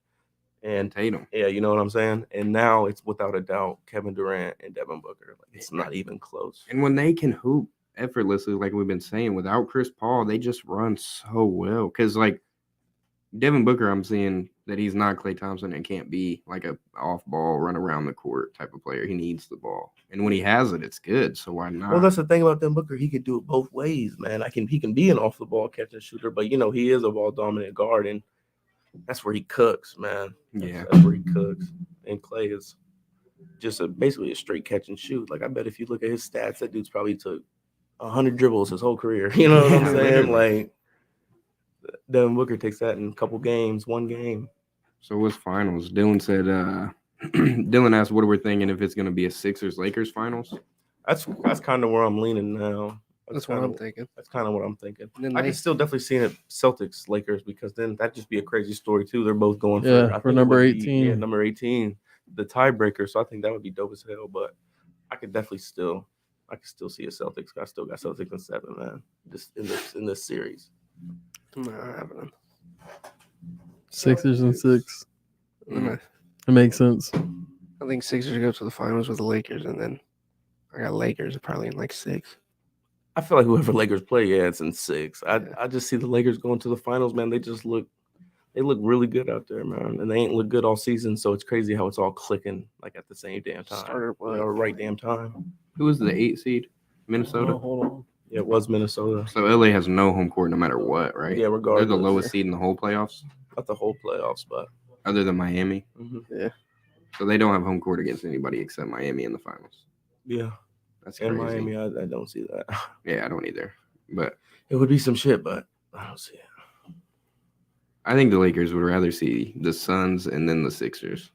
and Tatum. yeah, you know what I'm saying? And now it's without a doubt Kevin Durant and Devin Booker. Like it's not even close. And when they can hoop effortlessly, like we've been saying, without Chris Paul, they just run so well. Because like Devin Booker, I'm seeing that he's not Klay Thompson and can't be like a off ball, run around the court type of player. He needs the ball, and when he has it, it's good. So why not? Well, that's the thing about Devin Booker. He could do it both ways, man. He can be an off the ball catch and shooter, but he is a ball dominant guard, and that's where he cooks, man. Yeah. That's where he cooks. And Klay is just basically a straight catch and shoot. Like I bet if you look at his stats, that dude's probably took 100 dribbles his whole career. You know what I'm Yeah, saying? literally. Like Devin Booker takes that in a couple games, one game. So what's finals? Dylan said. Dylan asked, "What are we thinking if it's going to be a Sixers-Lakers finals?" That's kind of where I'm leaning now. That's what I'm thinking. That's kind of what I'm thinking. And then I can they- still definitely see it Celtics Lakers because then that'd just be a crazy story too. They're both going Yeah, I for think it number would be- 18. yeah, number 18, the tiebreaker. So I think that would be dope as hell. But I could definitely still see a Celtics. I still got Celtics in 7, man. Just in this series. Nah, happening. Sixers and 6. And It makes sense. I think Sixers go to the finals with the Lakers, and then I got Lakers probably in like 6. I feel like whoever Lakers play, yeah, it's in 6. Yeah. I just see the Lakers going to the finals, man. They look really good out there, man. And they ain't look good all season, so it's crazy how it's all clicking like at the same damn time. Started what? Right damn time. Who was the 8 seed? Minnesota. Oh, hold on. Yeah, it was Minnesota. So LA has no home court no matter what, right? Yeah, They're regardless. the lowest seed in the whole playoffs, Not the whole playoffs, but other than Miami. Yeah. So they don't have home court against anybody except Miami in the finals. yeah. That's And crazy. Miami, I don't see that. Yeah, I don't either. But It would be some shit, but I don't see it. I think the Lakers would rather see the Suns and then the Sixers.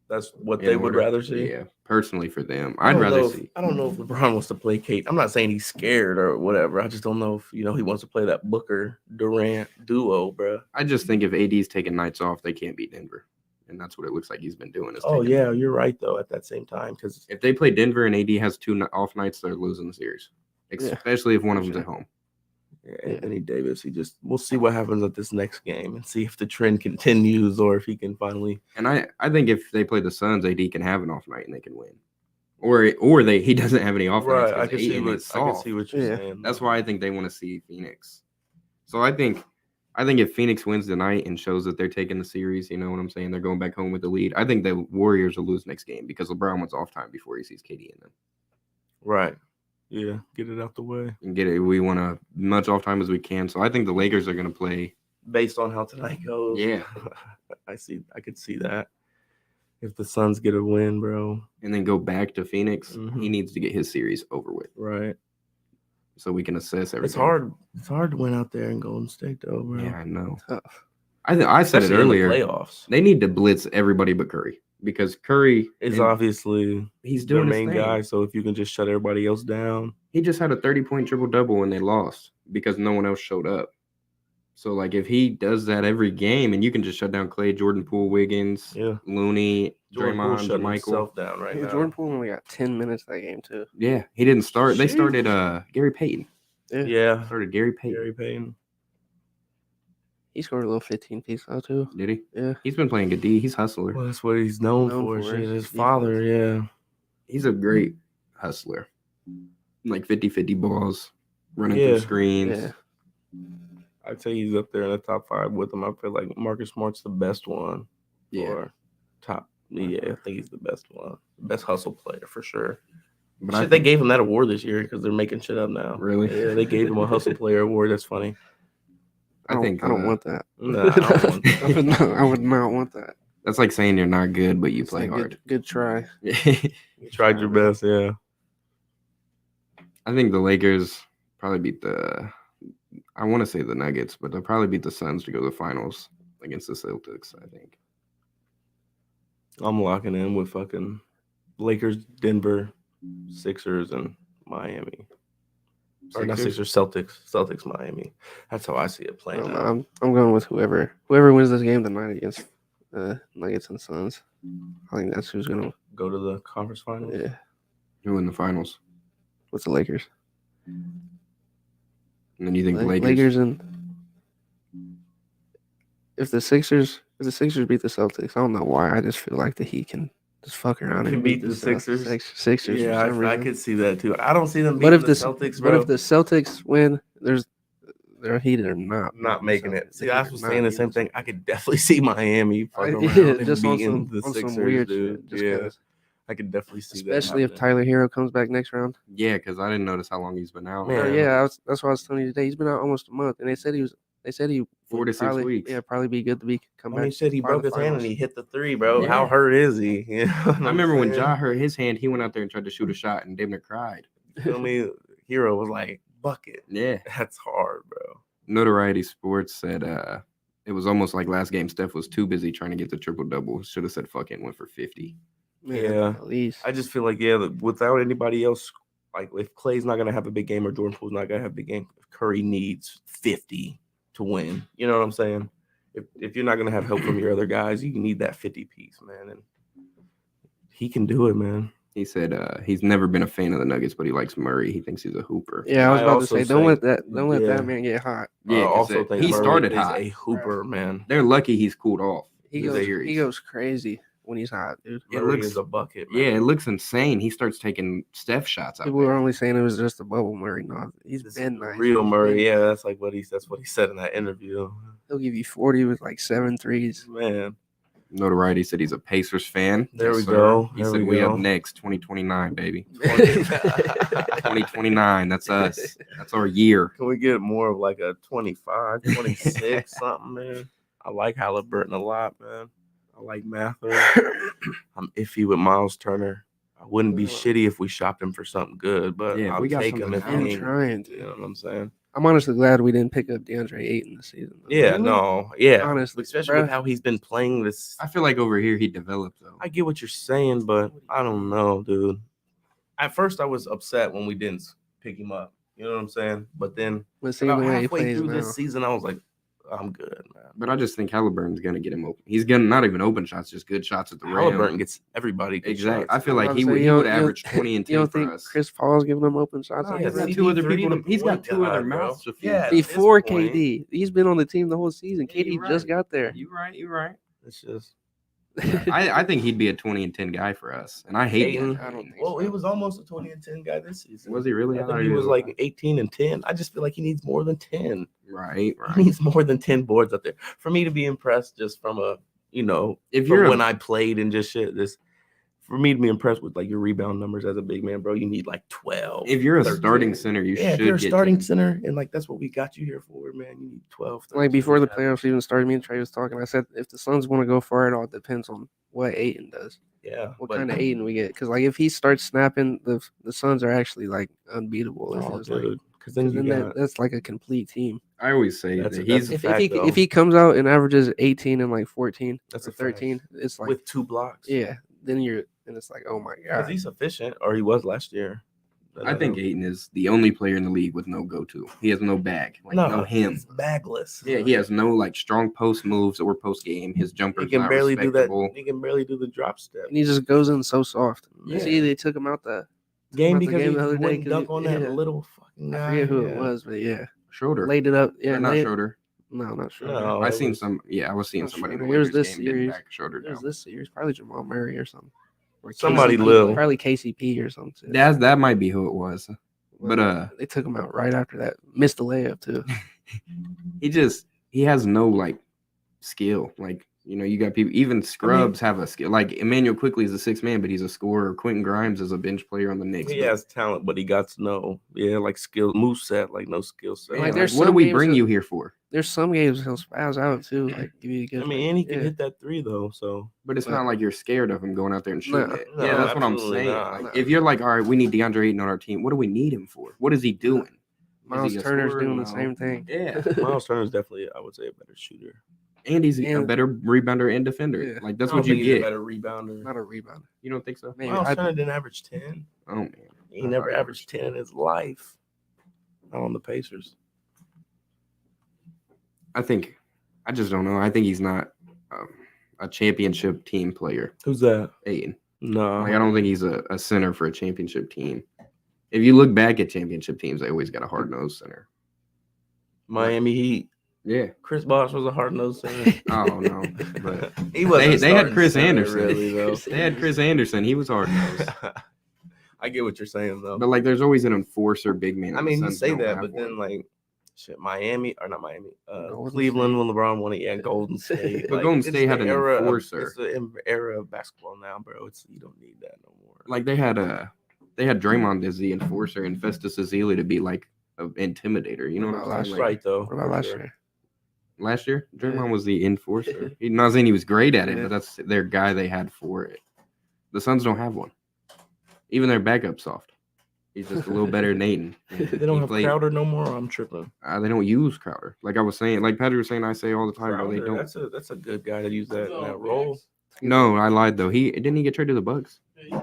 That's what in they would order. rather see. Yeah, personally for them, I I'd don't rather know if- see. I don't know if LeBron wants to play Kate. I'm not saying he's scared or whatever. I just don't know if he wants to play that Booker Durant duo, bro. I just think if AD's taking nights off, they can't beat Denver, and that's what it looks like he's been doing. Is Oh taking- yeah, you're right though. At that same time, because If they play Denver and AD has 2 off nights, they're losing the series, especially if one of them's at home. Anthony Davis, we'll see what happens at this next game and see if the trend continues or if he can finally. And I think if they play the Suns, AD can have an off night and they can win, or he doesn't have any off nights. Right, I can see what you're Yeah. saying. That's why I think they want to see Phoenix. So I think if Phoenix wins tonight and shows that they're taking the series, you know what I'm saying? They're going back home with the lead. I think the Warriors will lose next game because LeBron wants off time before he sees KD in them. Right. Yeah, get it out the way. And get it. We want as much off time as we can. So I think the Lakers are going to play. Based on how tonight goes. Yeah. I could see that. If the Suns get a win, bro. And then go back to Phoenix. Mhm. He needs to get his series over with Right. so we can assess everything. It's hard. It's hard to win out there in Golden State, though, bro. Yeah, I know. Tough. I said it Especially in the earlier. playoffs. They need to blitz everybody but Curry because Curry It's and obviously he's their doing his main thing. guy. So if you can just shut everybody else down, He just had a 30-point triple-double when they lost because no one else showed up. So, like, if he does that every game and you can just shut down Clay, Jordan Poole, Wiggins, yeah. Looney, Jordan Poole Draymond, shut Michael. himself down right Yeah, now. Jordan Poole only got 10 minutes that game too. Yeah, he didn't start. They Sheesh. started Gary Payton. Yeah. Started Gary Payton. Gary Payton. He scored a little 15 piece though too. Did he? Yeah. He's been playing good D. He's hustler. Well, that's what he's known for. for Shit, his his defense. father, yeah. He's a great hustler. Like 50-50 balls, running Yeah. through screens. Yeah. I'd say he's up there in the top 5 with him. I feel like Marcus Smart's the best one. Yeah. Or top. Yeah, I think he's the best one. Best hustle player for sure. But Shit, they gave him that award this year because they're making shit up now. Really? Yeah, they gave him a hustle player award. That's funny. I think I don't want that. Nah, I don't want that. I would not want that. that's like saying you're not good, but you It's play like hard. Good try. You tried your best, yeah. I think the Lakers probably beat the. I want to say the Nuggets, but they'll probably beat the Suns to go to the finals against the Celtics. I think. I'm locking in with fucking Lakers, Denver, Sixers, and Miami. Or not Sixers? Sixers, Celtics, Miami. That's how I see it I playing don't know, out. I'm going with whoever wins this game tonight against Nuggets and Suns. I think that's who's gonna. Go to the conference finals. Yeah. Who in the finals? What's the Lakers? And then you think Lakers? Lakers and if the Sixers beat the Celtics, I don't know why. I just feel like the Heat can just fuck around Can and beat beat the Sixers? Sixers. Yeah, for some I reason. could see that too. I don't see them But beating if the the Celtics, but bro. if the Celtics win, they're Heat are not Making it. See, They're I was not saying the beating same thing. I could definitely see Miami fucking around Yeah, and just on beating the some Sixers, weird dude. shit. Just Yeah, 'cause. I could definitely see Especially if that. Tyler Hero comes back next round. Yeah, because I didn't notice how long he's been out. Man. Yeah, that's what I was telling you today. He's been out almost a month, and they said he 4 would to 6 probably, weeks. Yeah, probably be good to be come I back. mean, shit, he by broke the his hand and finals. he hit the 3, bro. Yeah. How hurt is he? You know what I I'm remember when saying? Ja hurt his hand, he went out there and tried to shoot a shot and damn near cried. Feel me? Hero was like, bucket. Yeah. That's hard, bro. Notoriety Sports said it was almost like last game Steph was too busy trying to get the triple-double. Should have said fuck it and went for 50. Yeah. At least. I just feel like, yeah, that without anybody else, like if Clay's not going to have a big game or Jordan Poole's not going to have a big game, Curry needs 50 to win. You know what I'm saying? If you're not going to have help from your other guys, you need that 50 piece, man. And he can do it, man. He said he's never been a fan of the Nuggets, but he likes Murray. He thinks he's a hooper. Yeah, I was I about to also say, don't let think- that yeah. man get hot. Yeah, I 'cause also think he Murray started is hot. a hooper, man. They're lucky he's cooled off. He the goes series. crazy when he's hot, dude. It Murray looks- is a bucket, man. Yeah, it looks insane. He starts taking Steph shots out People there. were only saying it was just a bubble Murray. No, he's This been is nice. real He's Murray. been- Yeah, that's what he said in that interview. He'll give you 40 with like 7 threes. Man, Notoriety said he's a Pacers fan. There we sir. go. He There said we we up go. next, 2029, baby. 2029. That's us. That's our year. Can we get more of like a 25, 26, something, man? I like Halliburton a lot, man. I like Mather. I'm iffy with Miles Turner. I wouldn't be shitty if we shopped him for something good, but Yeah, if I'll we got take him something if out. he I'm ain't. trying You know to. what I'm saying? I'm honestly glad we didn't pick up DeAndre Ayton this season. Yeah, Really? no, yeah. Honestly, Especially with bruh. how he's been playing this. I feel like over here he developed though. I get what you're saying, but I don't know, dude. At first, I was upset when we didn't pick him up. You know what I'm saying? But then But seeing about the way he halfway plays through now, this season, I was like, I'm good, man. But I just think Halliburton's gonna get him open. He's gonna not even open shots, just good shots at the rim. Halliburton gets everybody good Exactly. shots. I feel like I was he about to would say, he you would don't- you average don't- 20 and 10 you don't for think us. Chris Paul's giving them open shots? No, out he's there? got two other CP3 people. the He's got point two other guard, bro. mouths to feed. Yeah, at Before this point- KD, he's been on the team the whole season. Yeah, KD you're just right. got there. You're right. You're right. It's just I think he'd be a 20 and 10 guy for us, and I hate Ayton. him. I don't think well, so. he was almost a 20 and 10 guy this season. Was he really? I thought think he was like 18 and 10. I just feel like he needs more than 10. right. He Right. needs more than 10 boards up there for me to be impressed. Just from a If from you're when I played and just shit. This for me to be impressed with like your rebound numbers as a big man, bro. You need like 12. if you're a 13. starting center, you yeah, should if you're a get starting 10. center, and like that's what we got you here for, man. You need 12. Like before the 13. playoffs even started, me and Trey was talking. I said if the Suns want to go far, it all depends on what Ayton does. Yeah, What but- kind of Ayton we get? Because like if he starts snapping, the Suns are actually like unbeatable. It Oh, feels like. dude, because then 'Cause you then got that's like a complete team. I always say That's that a- he's that's If fact, he though. if he comes out and averages 18 and like 14 That's or a fact. 13, it's like with 2 blocks. yeah. Then it's like oh my because god. he's efficient, or he was last year. I think Ayton is the only player in the league with no go-to. He has no bag, like no him. he's bagless. Yeah, he has no like strong post moves or post game. His jumper's He can not barely do that. respectable. He can barely do the drop step. And he just goes in so soft. Yeah. See, they took him out the Game about the because game he the other day wouldn't 'cause dunk he- on that yeah. little fucking guy. I forget who it yeah. was, but yeah, Schroeder. laid it up. Yeah, Yeah, not laid, Schroeder. No, not Schroeder. No, I it seen was- some. Yeah, I was seeing Not somebody in the Schroeder. It was Lakers this game didn't series. back Schroeder It was down. this series, probably Jamal Murray or something. Or Somebody KCP, little. Probably KCP or something. That might be who it was. But they took him out right after that. Missed the layup too. he has no like skill. Like, you know, you got people, even scrubs have a skill. Like Emmanuel Quickly is a 6 man, but he's a scorer. Quentin Grimes is a bench player on the Knicks. He but- has talent, but he got to know, like skill move set, like no skill set. Man, Like, like, there's what do some we games bring that- you here for? There's some games he'll spaz out too. Like give you a good. I mean, like, and he can yeah. hit that 3 though. So But it's But- not like you're scared of him going out there and shooting No, it. no, Yeah, that's what I'm absolutely saying. not. Like, No. if you're like, all right, we need DeAndre Ayton on our team, what do we need him for? What is he doing? Miles he a Turner's scorer? doing No. the same thing. Yeah. Miles Turner's definitely, I would say, a better shooter. And he's a And- better rebounder and defender. Yeah. Like, that's I don't what you think he's a get. better rebounder. Not a rebounder. You don't think so? Maybe Miles I- Turner didn't average 10. Oh, man. He I never thought he averaged 10 in his life. Not on the Pacers. I just don't know. I think he's not a championship team player. Who's that? Ayton. No. Like, I don't think he's a center for a championship team. If you look back at championship teams, they always got a hard-nosed center. Miami Heat. Yeah. Chris Bosh was a hard-nosed center. Oh, no. But he wasn't they had starting Chris center, Anderson. really, though. They had Chris Anderson. He was hard-nosed. I get what you're saying, though. But, like, there's always an enforcer big man. I and the mean, you Suns say don't that, have but then, one. like, shit, Miami, or not Miami, Golden Cleveland when LeBron won it, yeah, Golden State. But Like, Golden it's State had the an era of- enforcer. It's the era of basketball now, bro. You don't need that no more. Like, they had Draymond as the enforcer and Festus Ezeli to be, like, an intimidator. You know what I'm That's saying? Like, right, though. What about last year? last year, Draymond Yeah. was the enforcer. He's not saying he was great at it, Yeah. but that's their guy they had for it. The Suns don't have one. Even their backup's soft. He's just a little better than Ayton. They don't have Crowder no more. I'm tripping. They don't use Crowder. Like I was saying, like Patrick was saying, I say all the time, bro. They Crowder, don't. that's a good guy to use that in that role. No, I lied though. He didn't he get traded to the Bucks? Yeah, he's,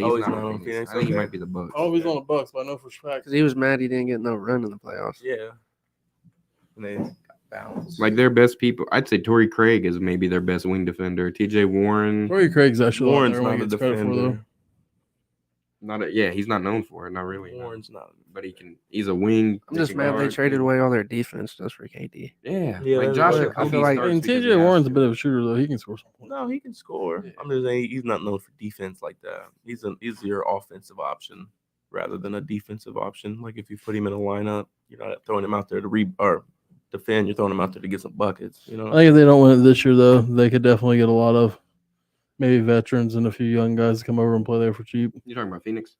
Oh, he's not not on on Phoenix. Phoenix? I think he Okay. might be the Bucks. Oh, he's on the Bucks, but I know for fact. Because he was mad he didn't get no run in the playoffs. Yeah. And they got bounced. Like their best people, I'd say Torrey Craig is maybe their best wing defender. T.J. Warren, Torrey Craig's actually Warren's Warren's not a gets credit for though. defender. he's not known for it, not really. no. Warren's not. But he's a wing. I'm just they can mad they guard. traded away all their defense just for KD. Yeah, Yeah, like that's Josh what- Okogie I feel like- I starts mean, because he TJ has Warren's a to. bit of a shooter though. He can score some points. No, he can score. Yeah. I'm just saying he's not known for defense like that. He's your offensive option rather than a defensive option. Like if you put him in a lineup, you're not throwing him out there to or defend. You're throwing him out there to get some buckets. You know. I think if they don't win it this year though, they could definitely get a lot of maybe veterans and a few young guys to come over and play there for cheap. You're talking about Phoenix?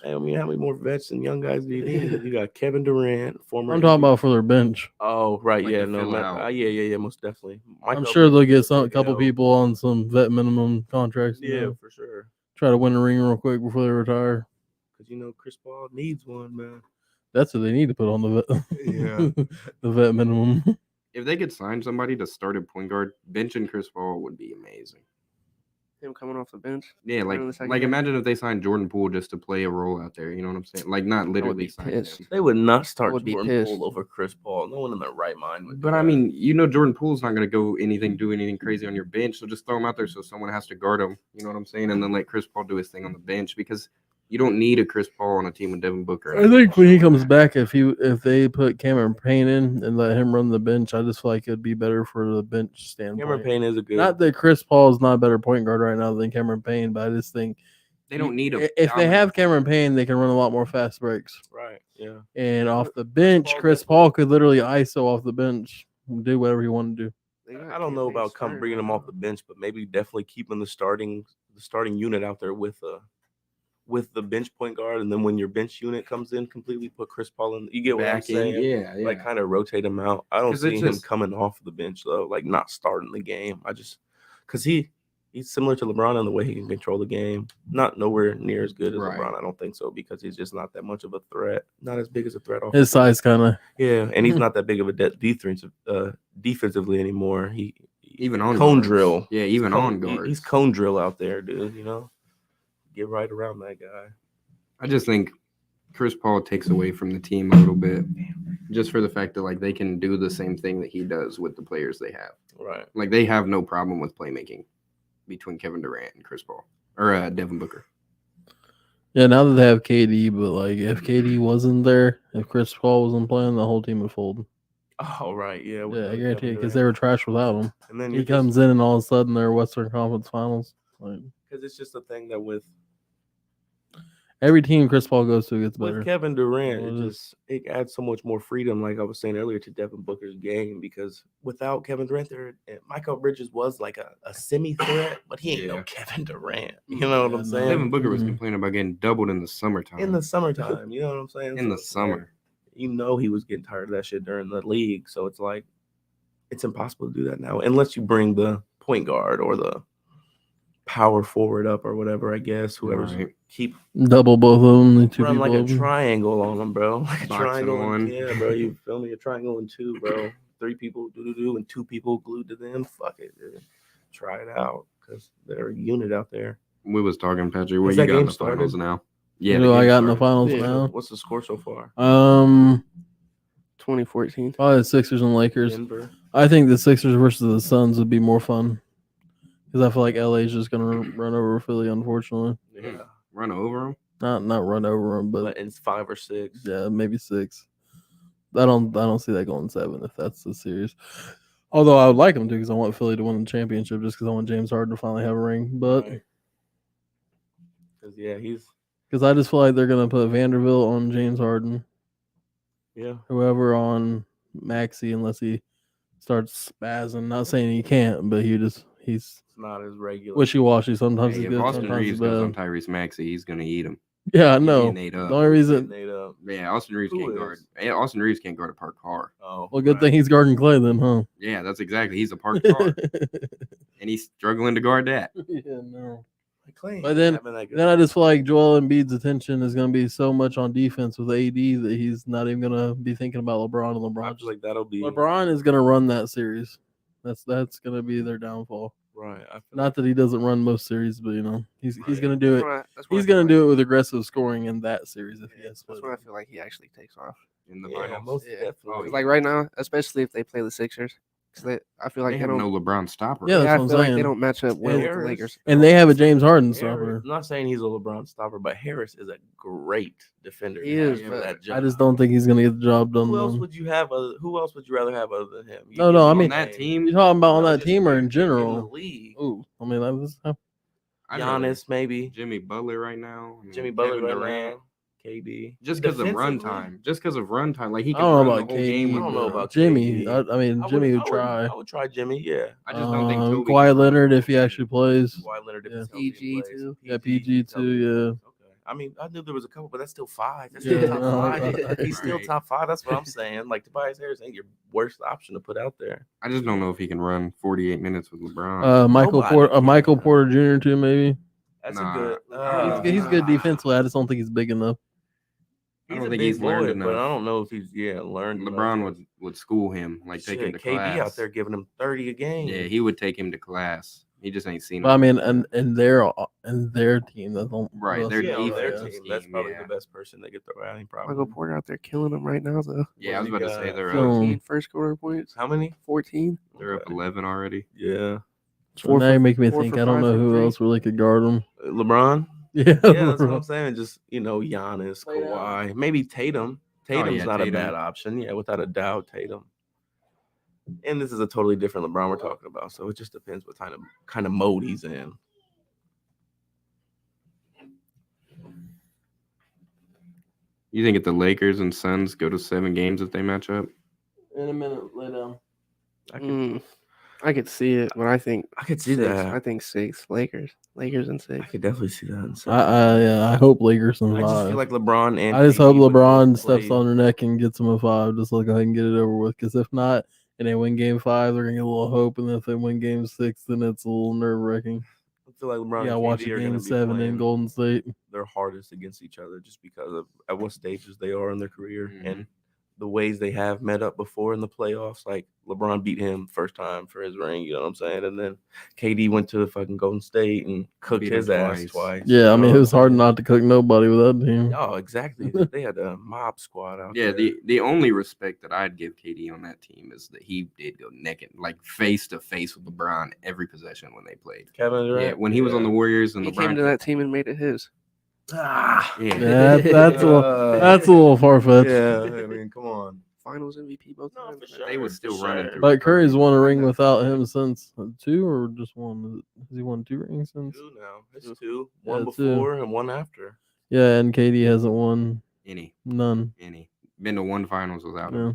I mean, how many more vets and young guys do you need? You got Kevin Durant, former. I'm talking about for their bench. Oh, right, Like yeah, to no, fill out. yeah, most definitely. I'm Michael- sure they'll get a couple know. people on some vet minimum contracts. you Yeah, know, for sure. try to win a ring real quick before they retire. Because Chris Paul needs one, man. That's what they need to put on the vet. Yeah. the vet minimum. If they could sign somebody to start at point guard, benching Chris Paul would be amazing. Him coming off the bench. Yeah, in the second like half. imagine if they signed Jordan Poole just to play a role out there. You know what I'm saying? Like not literally be sign pissed. him. They would not start would be Jordan pissed. Poole over Chris Paul. No one in their right mind would. do But I that. mean, Jordan Poole's not going to do anything crazy on your bench. So just throw him out there so someone has to guard him. You know what I'm saying? And then let Chris Paul do his thing on the bench because you don't need a Chris Paul on a team with Devin Booker. I think when he comes back, if they put Cameron Payne in and let him run the bench, I just feel like it'd be better for the bench standpoint. Cameron Payne is a good. Not that Chris Paul is not a better point guard right now than Cameron Payne, but I just think They don't need a. if they dominant- have Cameron Payne, they can run a lot more fast breaks. right. Yeah. And off the bench, Chris Paul could literally ISO off the bench, and do whatever he wanted to do. They got I don't know Cam Payne about starting bringing him right off the bench, but maybe definitely keeping the starting unit out there with the bench point guard, and then when your bench unit comes in, completely put Chris Paul in. You get what I'm back in. saying? Yeah. Like kind of rotate him out. I don't 'Cause see it's him just- coming off the bench though, like not starting the game. Because he's similar to LeBron in the way he can control the game. Not nowhere near as good as Right. LeBron. I don't think so because he's just not that much of a threat. Not as big as a threat off. His size kind of. Yeah, and he's not that big of a defensively anymore. He Even on cone guards. drill. Yeah, even on He- guards. He's cone drill out there, dude. You know, get right around that guy. I just think Chris Paul takes away from the team a little bit, just for the fact that like they can do the same thing that he does with the players they have. Right. Like they have no problem with playmaking between Kevin Durant and Chris Paul or Devin Booker. Yeah, now that they have KD, but like if KD wasn't there, if Chris Paul wasn't playing, the whole team would fold. Oh right, yeah. with Yeah, I the guarantee it Kevin because Durant. they were trash without him. And then He comes in and all of a sudden they're Western Conference Finals. Like, because it's just a thing that with every team Chris Paul goes to gets better. Kevin Durant, Well, it adds so much more freedom, like I was saying earlier, to Devin Booker's game because without Kevin Durant, Michael Bridges was like a semi threat, but he ain't no Yeah. Kevin Durant. You know what Yeah, I'm no. saying? Devin Booker was Mhm. complaining about getting doubled in the summertime. In the summertime, you know what I'm saying? In So the it's like, summer. you know, he was getting tired of that shit during the league. So it's like, it's impossible to do that now unless you bring the point guard or the power forward up or whatever, I guess. Whoever's Right. keep Double both of them, the two run people. like a open. triangle on them, bro. Like a Boxing triangle. one. Yeah, bro. You feel me? A triangle and two, bro. 3 people do and 2 people glued to them. Fuck it, dude. Try it out because they're a unit out there. We was talking, Patrick. What Has you that got in game the finals started? now? Yeah, Yeah, who the I game got in the started. finals Yeah. now. What's the score so far? 2014. Probably the Sixers and Lakers. Denver. I think the Sixers versus the Suns would be more fun because I feel like LA is just gonna run over Philly. Unfortunately, Yeah. Run over him. not run over them, but But it's 5 or 6. yeah, maybe 6. I don't see that going 7 if that's the series. Although I would like them to because I want Philly to win the championship just because I want James Harden to finally have a ring. But Because yeah, he's because I just feel like they're gonna put Vanderbilt on James Harden, whoever on Maxey unless he starts spazzing. Not saying he can't, but he's it's not as regular. wishy-washy. Sometimes Hey, he's if good, Austin sometimes Reeves he's goes on bad. Tyrese Maxey, he's gonna eat him. Yeah, I He's know. getting ate The up. only reason, Getting ate up. Yeah, Austin Reeves Who can't guard. is? Yeah, Austin Reeves can't guard a parked car. Oh, well, good right. thing he's guarding Clay then, huh? Yeah, that's exactly. He's a parked car, and he's struggling to guard that. Yeah, no. Like Clay But then- ain't having that good Then I just feel like Joel Embiid's attention is going to be so much on defense with AD that he's not even going to be thinking about LeBron and I LeBron. feel like that'll be LeBron is going to run that series. That's going to be their downfall. right. I feel Not that he doesn't run most series, but he's Right. going to do it. He's going to do it with aggressive scoring in that series if he has. That's when I feel like he actually takes off. In the yeah, finals. most Yeah. definitely. Oh, 'Cause, like right now, especially if they play the Sixers, because I feel like They they have don't. no LeBron stopper. Yeah, I that's feel what I'm like saying. they don't match up well with the Harris- Lakers. And they have a James Harden Harris, stopper. I'm not saying he's a LeBron stopper, but Harris is a great defender. He to have is, for but that job. I just don't think he's going to get the job done. Who else then. would you have? Who else would you rather have other than him? You No, give no, me I a mean- On that name. team, You're talking about on No, that just team or in in the general? league. Ooh, I mean, I'd rather Giannis, maybe. Jimmy Butler right now. I mean, Jimmy Butler Kevin right Durant. now. KD. Just because of run Defensively, time. Just because of run time. Like he I can don't know run the about whole game. KD. with I don't know the- about Jimmy. KD. I mean, Jimmy would try. I would try Jimmy. Yeah. I just don't think Toby. Kawhi can run Leonard the if he whole actually game. plays. Kawhi Leonard if Yeah. he's healthy and PG plays. too. Yeah, PG if he's healthy and too, plays. Okay. I mean, I knew there was a couple, but that's still 5. That's Yeah, still top no, 5. He's still right. top 5. That's what I'm saying. Like Tobias Harris ain't your worst option to put out there. I just don't know if he can run 48 minutes with LeBron. Michael Nobody Porter, can. Michael Porter Jr. too, maybe. That's Nah. a good. He's good defensively. I just don't think he's big enough. I He's don't a think big he's learned boy, enough. but I don't know if he's learned. LeBron enough. would school him, like take him to KD class. out there giving him 30 a game. Yeah, he would take him to class. He just ain't seen But I him. mean, and their team, that's all. Right, that's- their Yeah, on their defense team. That's scheme, probably yeah. the best person they could throw out. Probably. Michael Porter out there killing them right now, though. Yeah, I was What about he to say got? they're So- up. 14 first scorer points. How many? 14. They're up Okay. 11 already. Yeah. now you make me 4 think. for I don't 5 know from who 3. else really could guard him. LeBron. Yeah, Yeah, that's what I'm LeBron. saying. Just Giannis, Lay down. Kawhi, maybe Tatum. Tatum's yeah, not a Tatum. bad option. Yeah, without a doubt, Tatum. And this is a totally different LeBron we're talking about, so it just depends what kind of mode he's in. You think if the Lakers and Suns go to 7 games if they match up? In a minute, lay down. I could see it, but I think I could see 6. that. I think 6. Lakers and I 6. could definitely see that. In I hope Lakers and I just feel 5. like LeBron and I just KD hope would LeBron both steps play- on their neck and gets them a 5. Just like go ahead and get it over with. Because if not, and they win Game 5, they're gonna get a little hope. And if they win Game 6, then it's a little nerve wracking. I feel like LeBron Yeah, and watch KD a are Game gonna be 7 in playing Golden State. their hardest against each other just because of at what stages they are in their career Mhm. and the ways they have met up before in the playoffs. Like LeBron beat him first time for his ring, you know what I'm saying? And then KD went to fucking Golden State and cooked Beat him his ass twice. twice. Yeah, you I know mean, what it was I'm hard saying? not to cook nobody with that team. Oh, exactly. They had a mob squad out Yeah, there. the only respect that I'd give KD on that team is that he did go naked, like face to face with LeBron every possession when they played. Kevin Durant. Yeah, when he was on the Warriors and He LeBron came to that team and made it his. Ah, Yeah. Yeah, that's a little far fetched. yeah, I mean, come on. Finals MVP both No, times. for sure. They was still For running sure. through. But Curry's won a I ring know. without him since 2 or just 1. Has he won 2 rings since? 2 now. It's 2. Yeah, One 2. before and one after. Yeah, and KD hasn't won Any. none. Been to 1 finals without him. Yeah.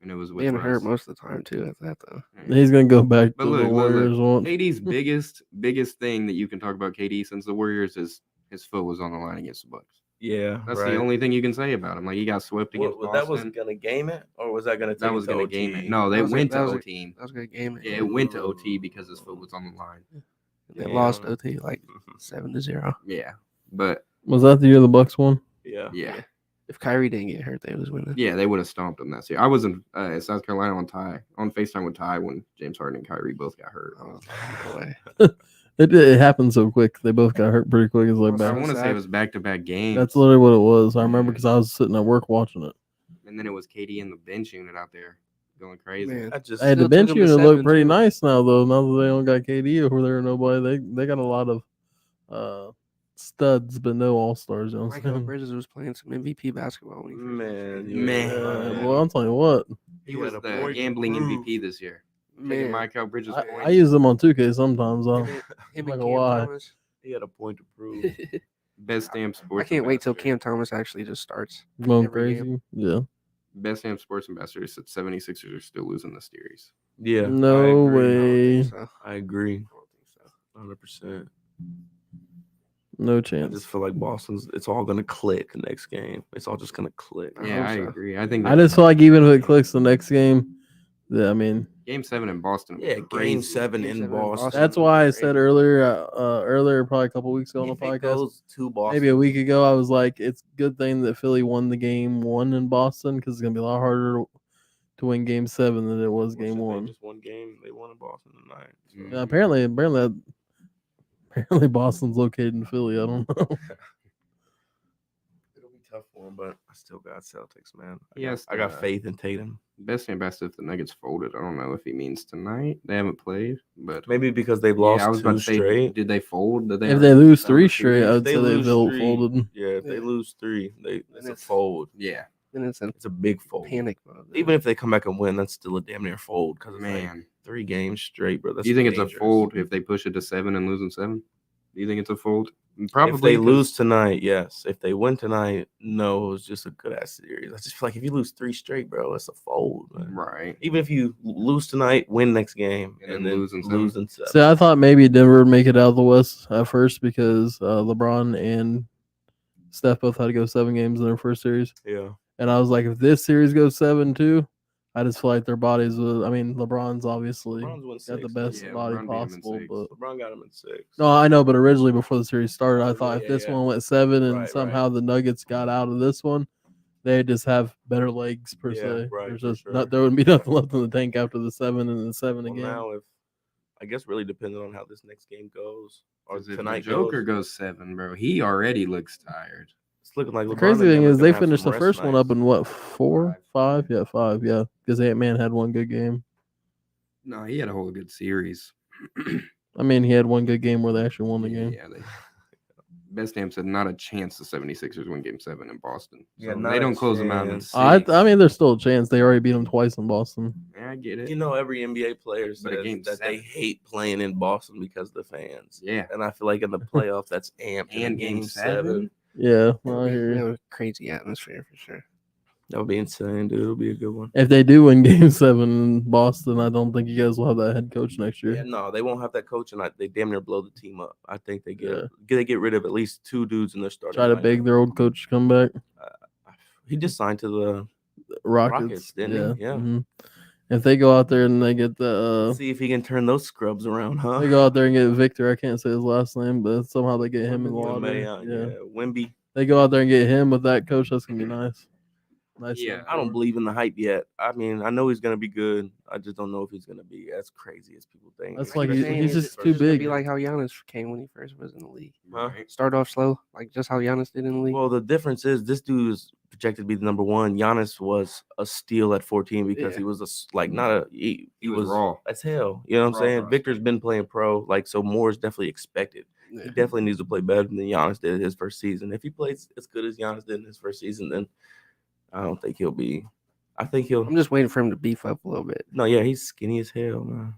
And it was with Being Russ. hurt most of the time too. At that though. Yeah. He's gonna go back But to the look, Warriors one. KD's biggest thing that you can talk about KD since the Warriors is his foot was on the line against the Bucks. Yeah, That's right. the only thing you can say about him. Like he got swept against That Boston. was gonna game it, or was that gonna take That was it to gonna OT? game it. No, they That was a- went that to was a- OT. That was a good game. Yeah, it went to OT because his foot was on the line. They Yeah. lost OT like 7-0. Yeah, but Was that the year the Bucks won? Yeah. yeah, If Kyrie didn't get hurt, they was winning. yeah, they would have stomped him that year. I was in South Carolina on FaceTime with Ty when James Harden and Kyrie both got hurt. I was like, no way. It happened so quick. They both got hurt pretty quick. It's like Also, I back. want to say sad. it was back-to-back games. That's literally what it was. I remember Yeah. because I was sitting at work watching it. And then it was KD in the bench unit out there going crazy. Man, I just Hey, the Still bench took 'em to unit look 7, pretty too. nice now, though. Now that they don't got KD over there or nobody, they got a lot of studs, but no all stars. You know what I'm Michael saying? Bridges was playing some MVP basketball when he first Man, came. Man. Yeah, boy, I'm telling you what. He was the point gambling to prove. MVP this year. Taking Man, Michael Bridges' I points. use them on 2K sometimes. him and, him I'm and not Cam gonna lie. Thomas. He had a point to prove. Best damn sports. I can't wait till ambassador. Cam Thomas actually just starts. Going Every crazy. game. Yeah. Best damn sports ambassador said 76ers are still losing the series. Yeah. No I agree. I don't way. think so. I agree. I don't think so. 100%. No I chance. just feel like it's all gonna click next game. It's all just gonna click. I Yeah, hope I so. agree. I think I just feel like even if it clicks the next game, yeah, I mean, Game 7 in Boston. was Yeah, crazy. game 7 Game in 7 in Boston. Boston. that's why I said earlier, probably a couple weeks ago on the If it podcast, goes to Boston, maybe a week ago, I was like, it's a good thing that Philly won the game 1 in Boston because it's gonna be a lot harder to win game 7 than it was Well, game shit, they 1. just won game. They won in Boston tonight. So. Mm. Yeah, apparently Boston's located in Philly. I don't know. It'll be tough for them, but I still got Celtics, man. Yes, I got faith in Tatum. Best ambassador if the Nuggets folded. I don't know if he means tonight. They haven't played, but Maybe because they've lost yeah, I was about two to say, straight. did they fold? Did If they lose 3 the straight, series? I'd say they folded. Yeah, if they Yeah. lose 3, it's a it's- fold. Yeah, Then it's in It's a big fold. panic mode. Even if they come back and win, that's still a damn near fold because man. 3 games straight, bro. That's Do you think it's a dangerous. fold if they push it to 7 and losing 7? Do you think it's a fold? Probably. If they 'cause- lose tonight, yes. If they win tonight, no. It was just a good ass series. I just feel like if you lose 3 straight, bro, it's a fold, man. right? Even if you lose tonight, win next game, And and then then lose in lose seven. in 7. See, I thought maybe Denver would make it out of the West at first because LeBron and Steph both had to go 7 games in their first series. Yeah. And I was like, if this series goes 7-2, I just feel like their bodies will. I mean, LeBron's obviously LeBron's won got the 6, best Yeah, body LeBron beat him in possible. 6. But LeBron got him in 6. no, I know. But originally, before the series started, I Oh, thought yeah, if this yeah. one went 7 and Right, somehow the Nuggets got out of this one, they just have better legs per Yeah, se. right, There's for just sure. not there wouldn't be nothing left in the tank after the 7 and the 7 Well, again. now if I guess really depending on how this next game goes or 'Cause if tonight the Joker goes, goes 7, bro, he already looks tired. it's looking like The LeBron crazy and thing them are is gonna they have finished some the rest first one up nights. in what 4, 5? Yeah, 5. Yeah, because Ant-Man had one good game. No, he had a whole good series. I mean, he had one good game where they actually won the game. Yeah, Best Damn said not a chance the 76ers win game 7 in Boston. Yeah, So not they a don't close them out in chance. 6. I mean, there's still a chance. They already beat them twice in Boston. Yeah, I get it. You know, every NBA player But a says game that they 7. hate playing in Boston because of the fans. Yeah. And I feel like in the playoffs, that's amped. in a And game 7. Yeah, It'll I be, hear you. a crazy atmosphere for sure. That would be insane, dude. It'll be a good one. If they do win Game 7 in Boston, I don't think you guys will have that head coach next year. Yeah, no, they won't have that coach, and they damn near blow the team up. I think they Yeah. get rid of at least 2 dudes in their starting. Try to lineup. beg their old coach to come back. He just signed to the Rockets, didn't he? Yeah. mhm. If they go out there and they get the, See if he can turn those scrubs around, huh? they go out there and get Victor. I can't say his last name, but somehow they get him in the water. Yeah, Wemby. They go out there and get him with that coach. That's gonna be nice. Nice. Yeah. I don't believe in the hype yet. I mean, I know he's gonna be good. I just don't know if he's gonna be as crazy as people think. That's Like like you're he's saying, just it's too gonna big. Be like how Giannis came when he first was in the league. Huh? Right. Start off slow, like just how Giannis did in the league. Well, the difference is this dude is projected to be the number 1. Giannis was a steal at 14 because Yeah. he was not a he was raw. as hell. You know what I'm Raw saying? prospect. Victor's been playing pro, like so more is definitely expected. Yeah. He definitely needs to play better than Giannis did his first season. If he plays as good as Giannis did in his first season, then I don't think he'll be. I think he'll. I'm just waiting for him to beef up a little bit. No, yeah, he's skinny as hell, man.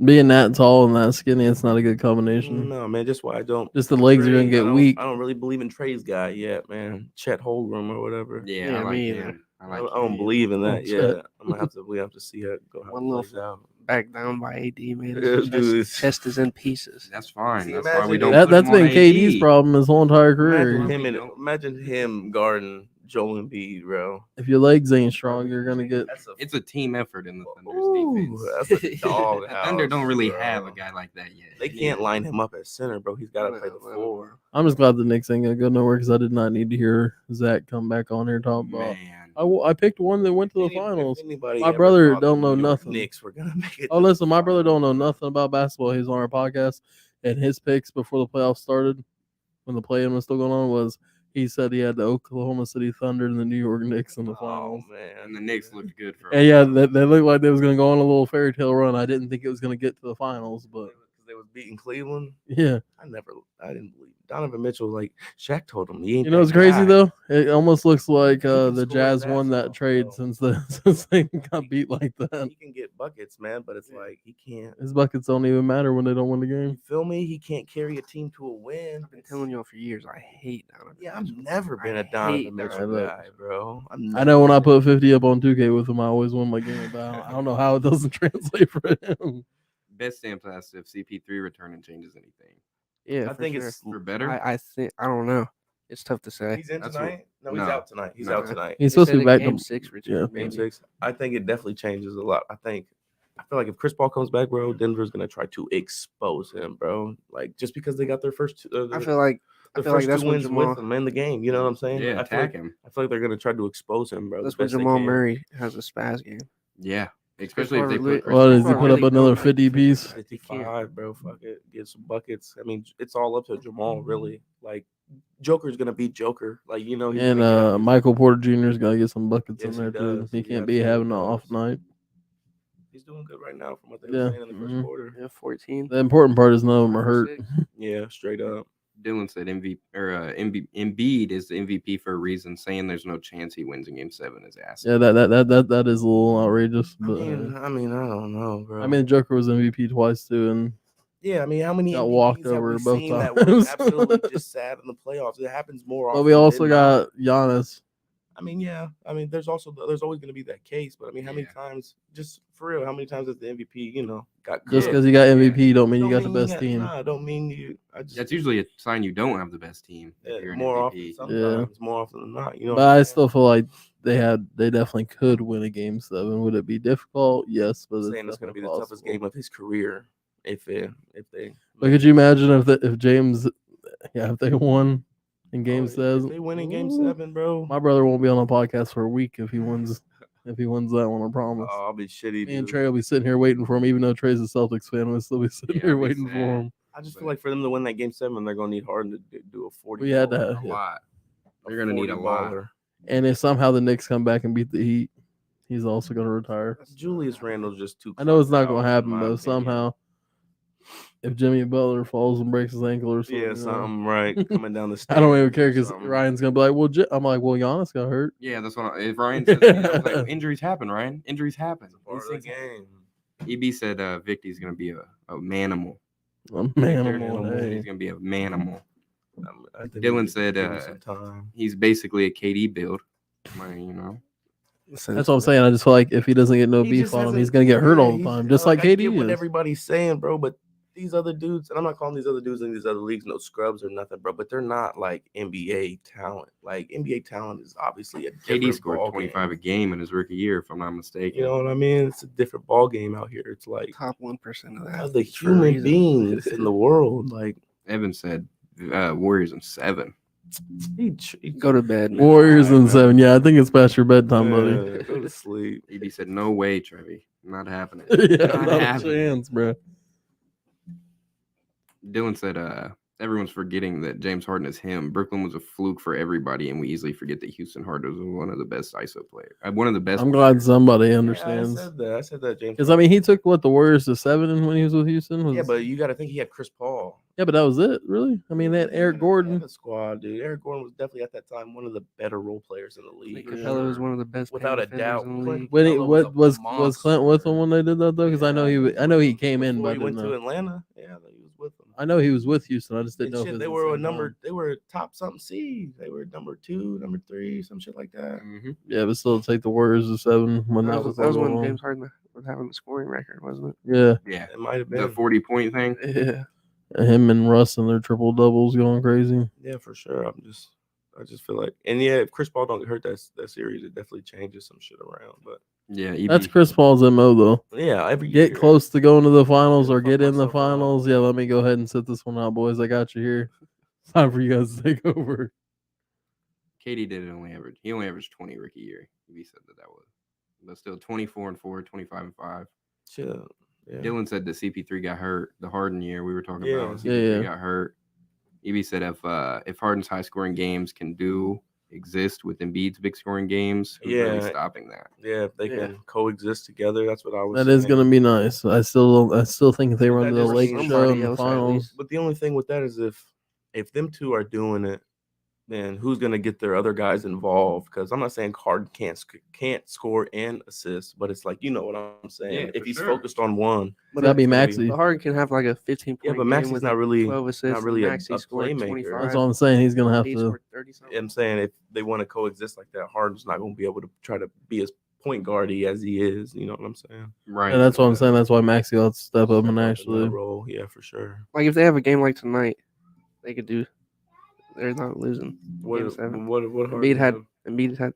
Being that tall and that skinny, it's not a good combination. No, man, just why I don't. Just the legs are gonna Trey, get weak. I don't really believe in Trey's guy yet, man. Chet Holmgren or whatever. Yeah, Yeah, I like me either. him. I don't believe in that Oh, yet. Chet. I'm gonna have to. We have to see how it go. How One it little plays out. Back down by AD, man. Yeah, His dude. chest is in pieces. That's fine. See, That's why we imagine don't. if- That's put him been on KD's AD. problem his whole entire career. Imagine him guarding Joel Embiid, bro. If your legs ain't strong, you're gonna get. It's a team effort in the Thunder's Ooh, defense. that's a dog. The Thunder don't really have a guy like that yet. They can't line him up at center, bro. He's got to play the No, no, floor. I'm just glad the Knicks ain't gonna go nowhere because I did not need to hear Zach come back on here talking about. Man, I picked one that went to the If finals. anybody My ever brother thought don't the know New York nothing. Knicks were gonna make it. Oh, to the listen, my brother don't know finals. nothing about basketball. He's on our podcast, and his picks before the playoffs started, when the play-in was still going on, was he said he had the Oklahoma City Thunder and the New York Knicks in the Oh finals. man, and the Knicks looked good for. And yeah, they looked like they was gonna go on a little fairy tale run. I didn't think it was gonna get to the finals, but they was beating Cleveland. yeah. I didn't believe Donovan Mitchell. Like Shaq told him, he ain't You know that what's crazy guy. though? It almost looks like can the score Jazz his won ass that off, trade bro. since they got beat like that. He can get buckets, man, but it's like he can't. His buckets don't even matter when they don't win the You game. feel me? He can't carry a team to a win. I've been telling y'all for years, I hate Donovan. Yeah, I've Mitchell. never been I a Donovan hate Mitchell Donovan. guy, bro. I know when I put 50 up on 2K with him, I always win my game. But I don't know how it doesn't translate for him. Best sample asked if CP3 returning changes anything. Yeah, I for think sure. it's For better? I think I don't know. It's tough to say. he's in That's tonight. No, he's no, out tonight. He's no. out tonight. He's They supposed to said be a back game to 6 return. yeah. Game maybe. 6. I think it definitely changes a lot. I feel like if Chris Paul comes back, bro, Denver's gonna try to expose him, bro. Like just because they got their first two, I feel like their feel like first that's two when wins Jamal- with him in the game. You know what I'm saying? Yeah, I feel attack like, him. I feel like they're gonna try to expose him, bro. that's the when best they Jamal can. Murray has a spaz game. Yeah, especially if they Paul really- put. Chris Well, Paul does he Paul put really up another don't like 50 piece? 55, bro. Fuck it, get some buckets. I mean, it's all up to Jamal, really. Like Joker's gonna be Joker. Like you know, he's And gonna get out his- Michael Porter Jr.'s got to get some buckets Yes, in he there too. does. He He can't be absolutely having an off does. night. He's doing good right now from what they Yeah, were saying in the first mhm. quarter. Yeah, 14. The important part is none of them are hurt. 6. Yeah, straight up. Dylan said Embiid is the MVP for a reason, saying there's no chance he wins in Game 7 is ass. Yeah, that is a little outrageous. But I mean, I don't know, bro. I mean, Joker was MVP twice too, and yeah, I mean, how many got MVPs walked have over we both seen that were times. absolutely just sad in the playoffs? It happens more often. but we also than not. got Giannis. I mean, yeah. I mean, there's always going to be that case, but I mean, how many Yeah. times, just for real, how many times has the MVP, got Just cooked? because you got MVP, don't mean you Don't got the mean best team. Nah, don't mean you. I just That's usually a sign you don't have the best team. If you're an more MVP. often, sometimes more often than not. You know, But I still feel like they definitely could win a game 7. Would it be difficult? Yes, but saying it's going to be the toughest game of his career if they. But could you imagine if James, if they won in Game If 7? they win in Game Ooh. 7, bro. My brother won't be on a podcast for a week if he wins. If he wins that one, I promise. I'll be shitty. Me and dude. Trey will be sitting here waiting for him, even though Trey's a Celtics fan. We'll still be sitting Yeah, here I'll be waiting for sad. him. I just feel like for them to win that Game 7, they're going to need Harden to do a 40. We had baller. that. A Yeah. lot. They're gonna need a 40 lot. baller. And if somehow the Knicks come back and beat the Heat, he's also going to retire. Julius Randle's just too. I know it's not clocked going out, to in happen, my but opinion. somehow, if Jimmy Butler falls and breaks his ankle or something, Yeah, you know, something right coming down the stairs. I don't even care or because something. Ryan's going to be like, well, I'm like, well, Giannis got hurt. Yeah, that's what. If Ryan says, I was like, injuries happen, Ryan. Injuries happen. It's a part These of the things happen. game. EB said Vicky's gonna be a manimal. Man, He's gonna be a manimal. I think we Dylan need to said, give him some time. He's basically a KD build. You know. That's what I'm saying. I just feel like if he doesn't get no He beef just on him, hasn't- he's going to get hurt all the he's- time, just like I get KD what is. everybody's saying, bro, but these other dudes, and I'm not calling these other dudes in these other leagues no scrubs or nothing, bro, but they're not like NBA talent. Like NBA talent is obviously a different KD scored ball 25 a game. game in his rookie year, if I'm not mistaken. You know what I mean? It's a different ball game out here. It's like Top 1% of that. of the for a human reason. beings in the world. Like Evan said Warriors in 7. Go to bed, man. Warriors in 7. Yeah, I think it's past your bedtime, buddy. Yeah, go to sleep. EB said, no way, Trevi. Not happening. Yeah, Not not a happening. chance, bro. Dylan said, everyone's forgetting that James Harden is him. Brooklyn was a fluke for everybody, and we easily forget that Houston Harden was one of the best ISO players. One of the best. I'm glad somebody Yeah, understands. I said that, James. Because, I mean, he took, the Warriors to 7 when he was with Houston? Yeah, but you got to think he had Chris Paul. Yeah, but that was it, really. I mean, they had Eric Gordon. The squad, dude. Eric Gordon was definitely at that time one of the better role players in the league. Nick Capella was one of the best Without a paint defenders doubt. in the league. When he, Capella what a was Clint with monster. him when they did that though? Because I know he came in, Before but I he went didn't to know. Atlanta. Yeah, he was with them. I know he was with Houston. I just didn't And know. shit, if it they was were the a same number. time. They were top something seed. They were number 2, number 3, some shit like that. Mm-hmm. Yeah, but still take the Warriors to 7 when That was all when going on. James Harden was having the scoring record, wasn't Yeah, Yeah, It might have the been. 40-point thing. it? Yeah. him and Russ and their triple doubles going crazy. Yeah, for sure. I just feel like, and yeah, if Chris Paul don't get hurt that series, it definitely changes some shit around. But Yeah, That's Chris Paul's MO though. yeah, every year. Get close to going to the finals or Fuck get in the myself up. finals. Yeah, let me go ahead and sit this one out, boys. I got you here. It's time for you guys to take over. KD did he only averaged 20 rookie year. He said that was, but still 24-4, 25-5. Chill. Yeah. Dylan said that CP3 got hurt the Harden year we were talking Yeah. about. CP3 Yeah. got hurt. EB said if Harden's high scoring games can exist with Embiid's big scoring games, who's really Yeah. stopping that? Yeah, if they Yeah. can coexist together, that's what I was That saying. is going to be nice. I still think if they run That to the just lake means show in somebody the else at finals. least. But the only thing with that is if them two are doing it, then who's gonna get their other guys involved? Because I'm not saying Harden can't score and assist, but it's like, you know what I'm saying. Yeah, if for he's sure. focused on one, But Gotta be it's gonna Maxey. But Harden can have like a 15 Yeah, point but game Maxey's with not like really 12 assists. really a Maxey scored playmaker. 25. That's all I'm saying. He's going to have He to. scored 30 something. I'm saying if they want to coexist like that, Harden's not gonna be able to try to be as point guardy as he is. You know what I'm saying? Right. And that's what I'm saying. That's why Maxey will have to step up Step and up in actually. that role, yeah, for sure. Like if they have a game like tonight, they could do. They're not losing. Game 7. What Embiid had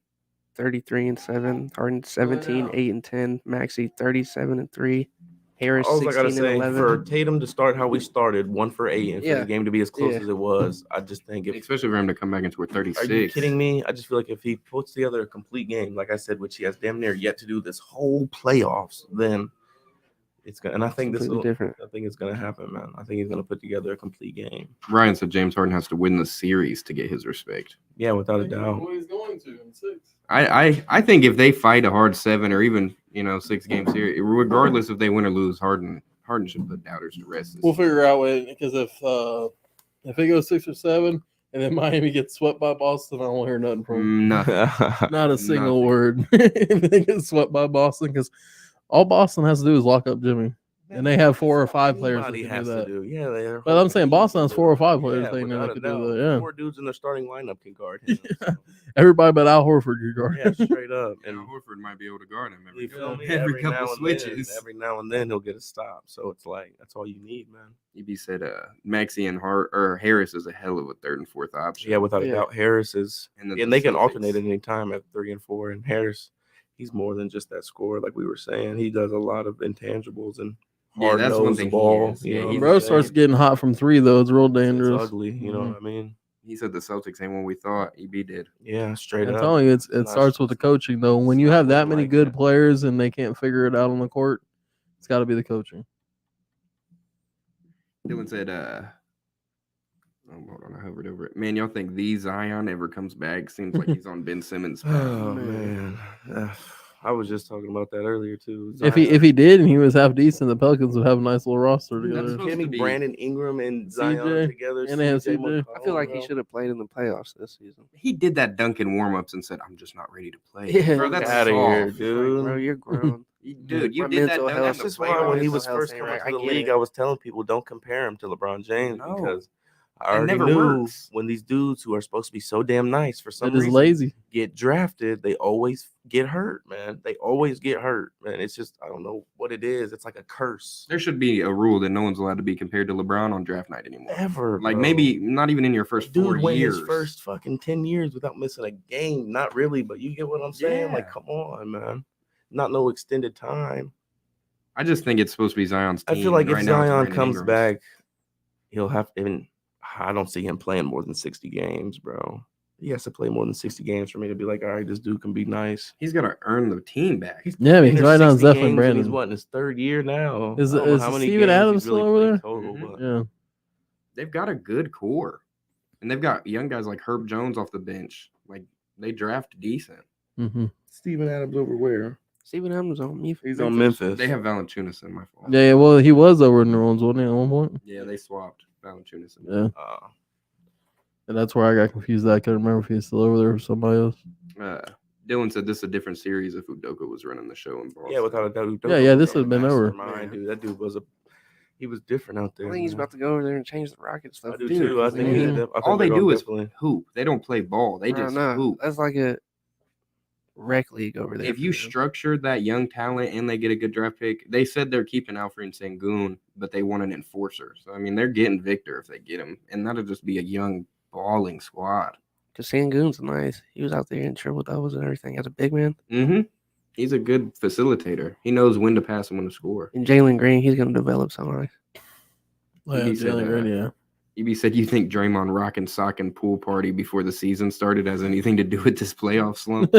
33 and 7. Harden 17, 8 and 10. Maxey 37 and 3. Harris All I 16 gotta and say 11. for Tatum to start how we started, 1 for 8, and for Yeah. the game to be as close Yeah. as it was, I just think Especially for him to come back and score 36. Are you kidding me? I just feel like if he puts together a complete game, like I said, which he has damn near yet to do this whole playoffs, then it's gonna. And I think Completely different. I think it's gonna happen, man. I think he's gonna put together a complete game. Ryan said James Harden has to win the series to get his respect. Yeah, without a doubt. He's going to in 6. I think if they fight a hard 7 or even 6-game series, regardless if they win or lose, Harden should put doubters to rest. We'll figure out because if it goes 6 or 7 and then Miami gets swept by Boston, I won't hear nothing from them. Nothing. Not a single Nothing. word. If they get swept by Boston, because all Boston has to do is lock up Jimmy, and they have 4 or 5 players that Anybody can has do that. to do. Yeah, they're. But I'm saying Boston has 4 or 5 players Yeah, they know without that a can doubt. do that. Yeah, 4 dudes in their starting lineup can guard him. Yeah. Everybody but Al Horford can guard. Yeah, straight up. And And Horford might be able to guard him you feel me? every couple now and switches. then, every now and then he'll get a stop. So it's like that's all you need, man. EB said Maxey and Harris is a hell of a 3rd and 4th option. Yeah, without a Yeah. doubt, Harris is, And and they can Celtics. alternate at any time at 3 and 4. And Harris, he's more than just that scorer, like we were saying. He does a lot of intangibles and Yeah, hard that's one nose thing he ball. is. You Yeah, know, he's what Bro I'm starts saying? getting hot from 3 though. It's real It's dangerous. ugly. You know Mhm. what I mean? He said the Celtics ain't what we thought. EB did. Yeah, straight I'm up. telling you, it Not- starts with the coaching though. When you not have that looking many like good that. players and they can't figure it out on the court, it's got to be the coaching. Dylan said, hold on, I hovered over it. Man, y'all think the Zion ever comes back? Seems like he's on Ben Simmons' path. Oh man, I was just talking about that earlier too. If he did and he was half decent, the Pelicans would have a nice little roster Dude, together. you supposed kidding me? to be- Brandon Ingram and Zion CJ, together. and they have CJ CJ. I feel like he McCollum, should have played in the playoffs this season. He did that Duncan warm-ups and said, I'm just not ready to play. Yeah. Bro, that's Get outta here, soft. dude. Bro, you're grown. Dude, you My did that mental dunk health in That's the just why when he playoffs. was Mental first health coming ain't to right. the I get league, it. I was telling people don't compare him to LeBron James No. because I It already never knew works. when these dudes who are supposed to be so damn nice for some They're just reason lazy. get drafted, they always get hurt, man. They always get hurt, man. It's just I don't know what it is. It's like a curse. There should be a rule that no one's allowed to be compared to LeBron on draft night anymore. Ever, Like bro. maybe not even in your first Dude 4 went years. his first fucking 10 years without missing a game. Not really, but you get what I'm saying? Like, Yeah. come on, man. Not no extended time. I just think it's supposed to be Zion's team. I feel like if Right now, it's Zion Brandon comes Ingram's. back, he'll have to. I don't see him playing more than 60 games, bro. He has to play more than 60 games for me to be like, all right, this dude can be nice. He's got to earn the team back. Yeah, been he's there right now. 60 Definitely games, and He's Brandon. what in his 3rd year now. Is I don't know is how many Steven games he's Adams really still over played there? total, Mhm. but Yeah. They've got a good core. And they've got young guys like Herb Jones off the bench. Like, they draft decent. Mm-hmm. Steven Adams over where? Steven Adams on me. He's on Memphis. They have Valanciunas in my fault. Yeah, well, he was over in New Orleans, wasn't he, at one point? Yeah, they swapped. Valanciunas. Yeah, Uh, and that's where I got confused. I couldn't remember if he was still over there or somebody else. Dylan said this is a different series if Udoka was running the show in Boston. yeah, without a doubt. Yeah, this would've been over. Mastermind, Yeah. dude. That dude was he was different out there. I think he's man. about to go over there and change the Rockets stuff. I do Dude, too. I think mhm. All they do is hoop. They don't play ball. They just hoop. That's like a rec league over there. If you structured that young talent and they get a good draft pick, they said they're keeping Alfred Sengun, but they want an enforcer. So, I mean, they're getting Victor if they get him. And that'll just be a young, balling squad. Because Sangoon's nice. He was out there in triple doubles and everything as a big man. Mm-hmm. He's a good facilitator. He knows when to pass and when to score. And Jalen Green, he's going to develop so nice. Yeah, He said, Jalen Green, yeah. EB said, you think Draymond rocking sock and pool party before the season started has anything to do with this playoff slump?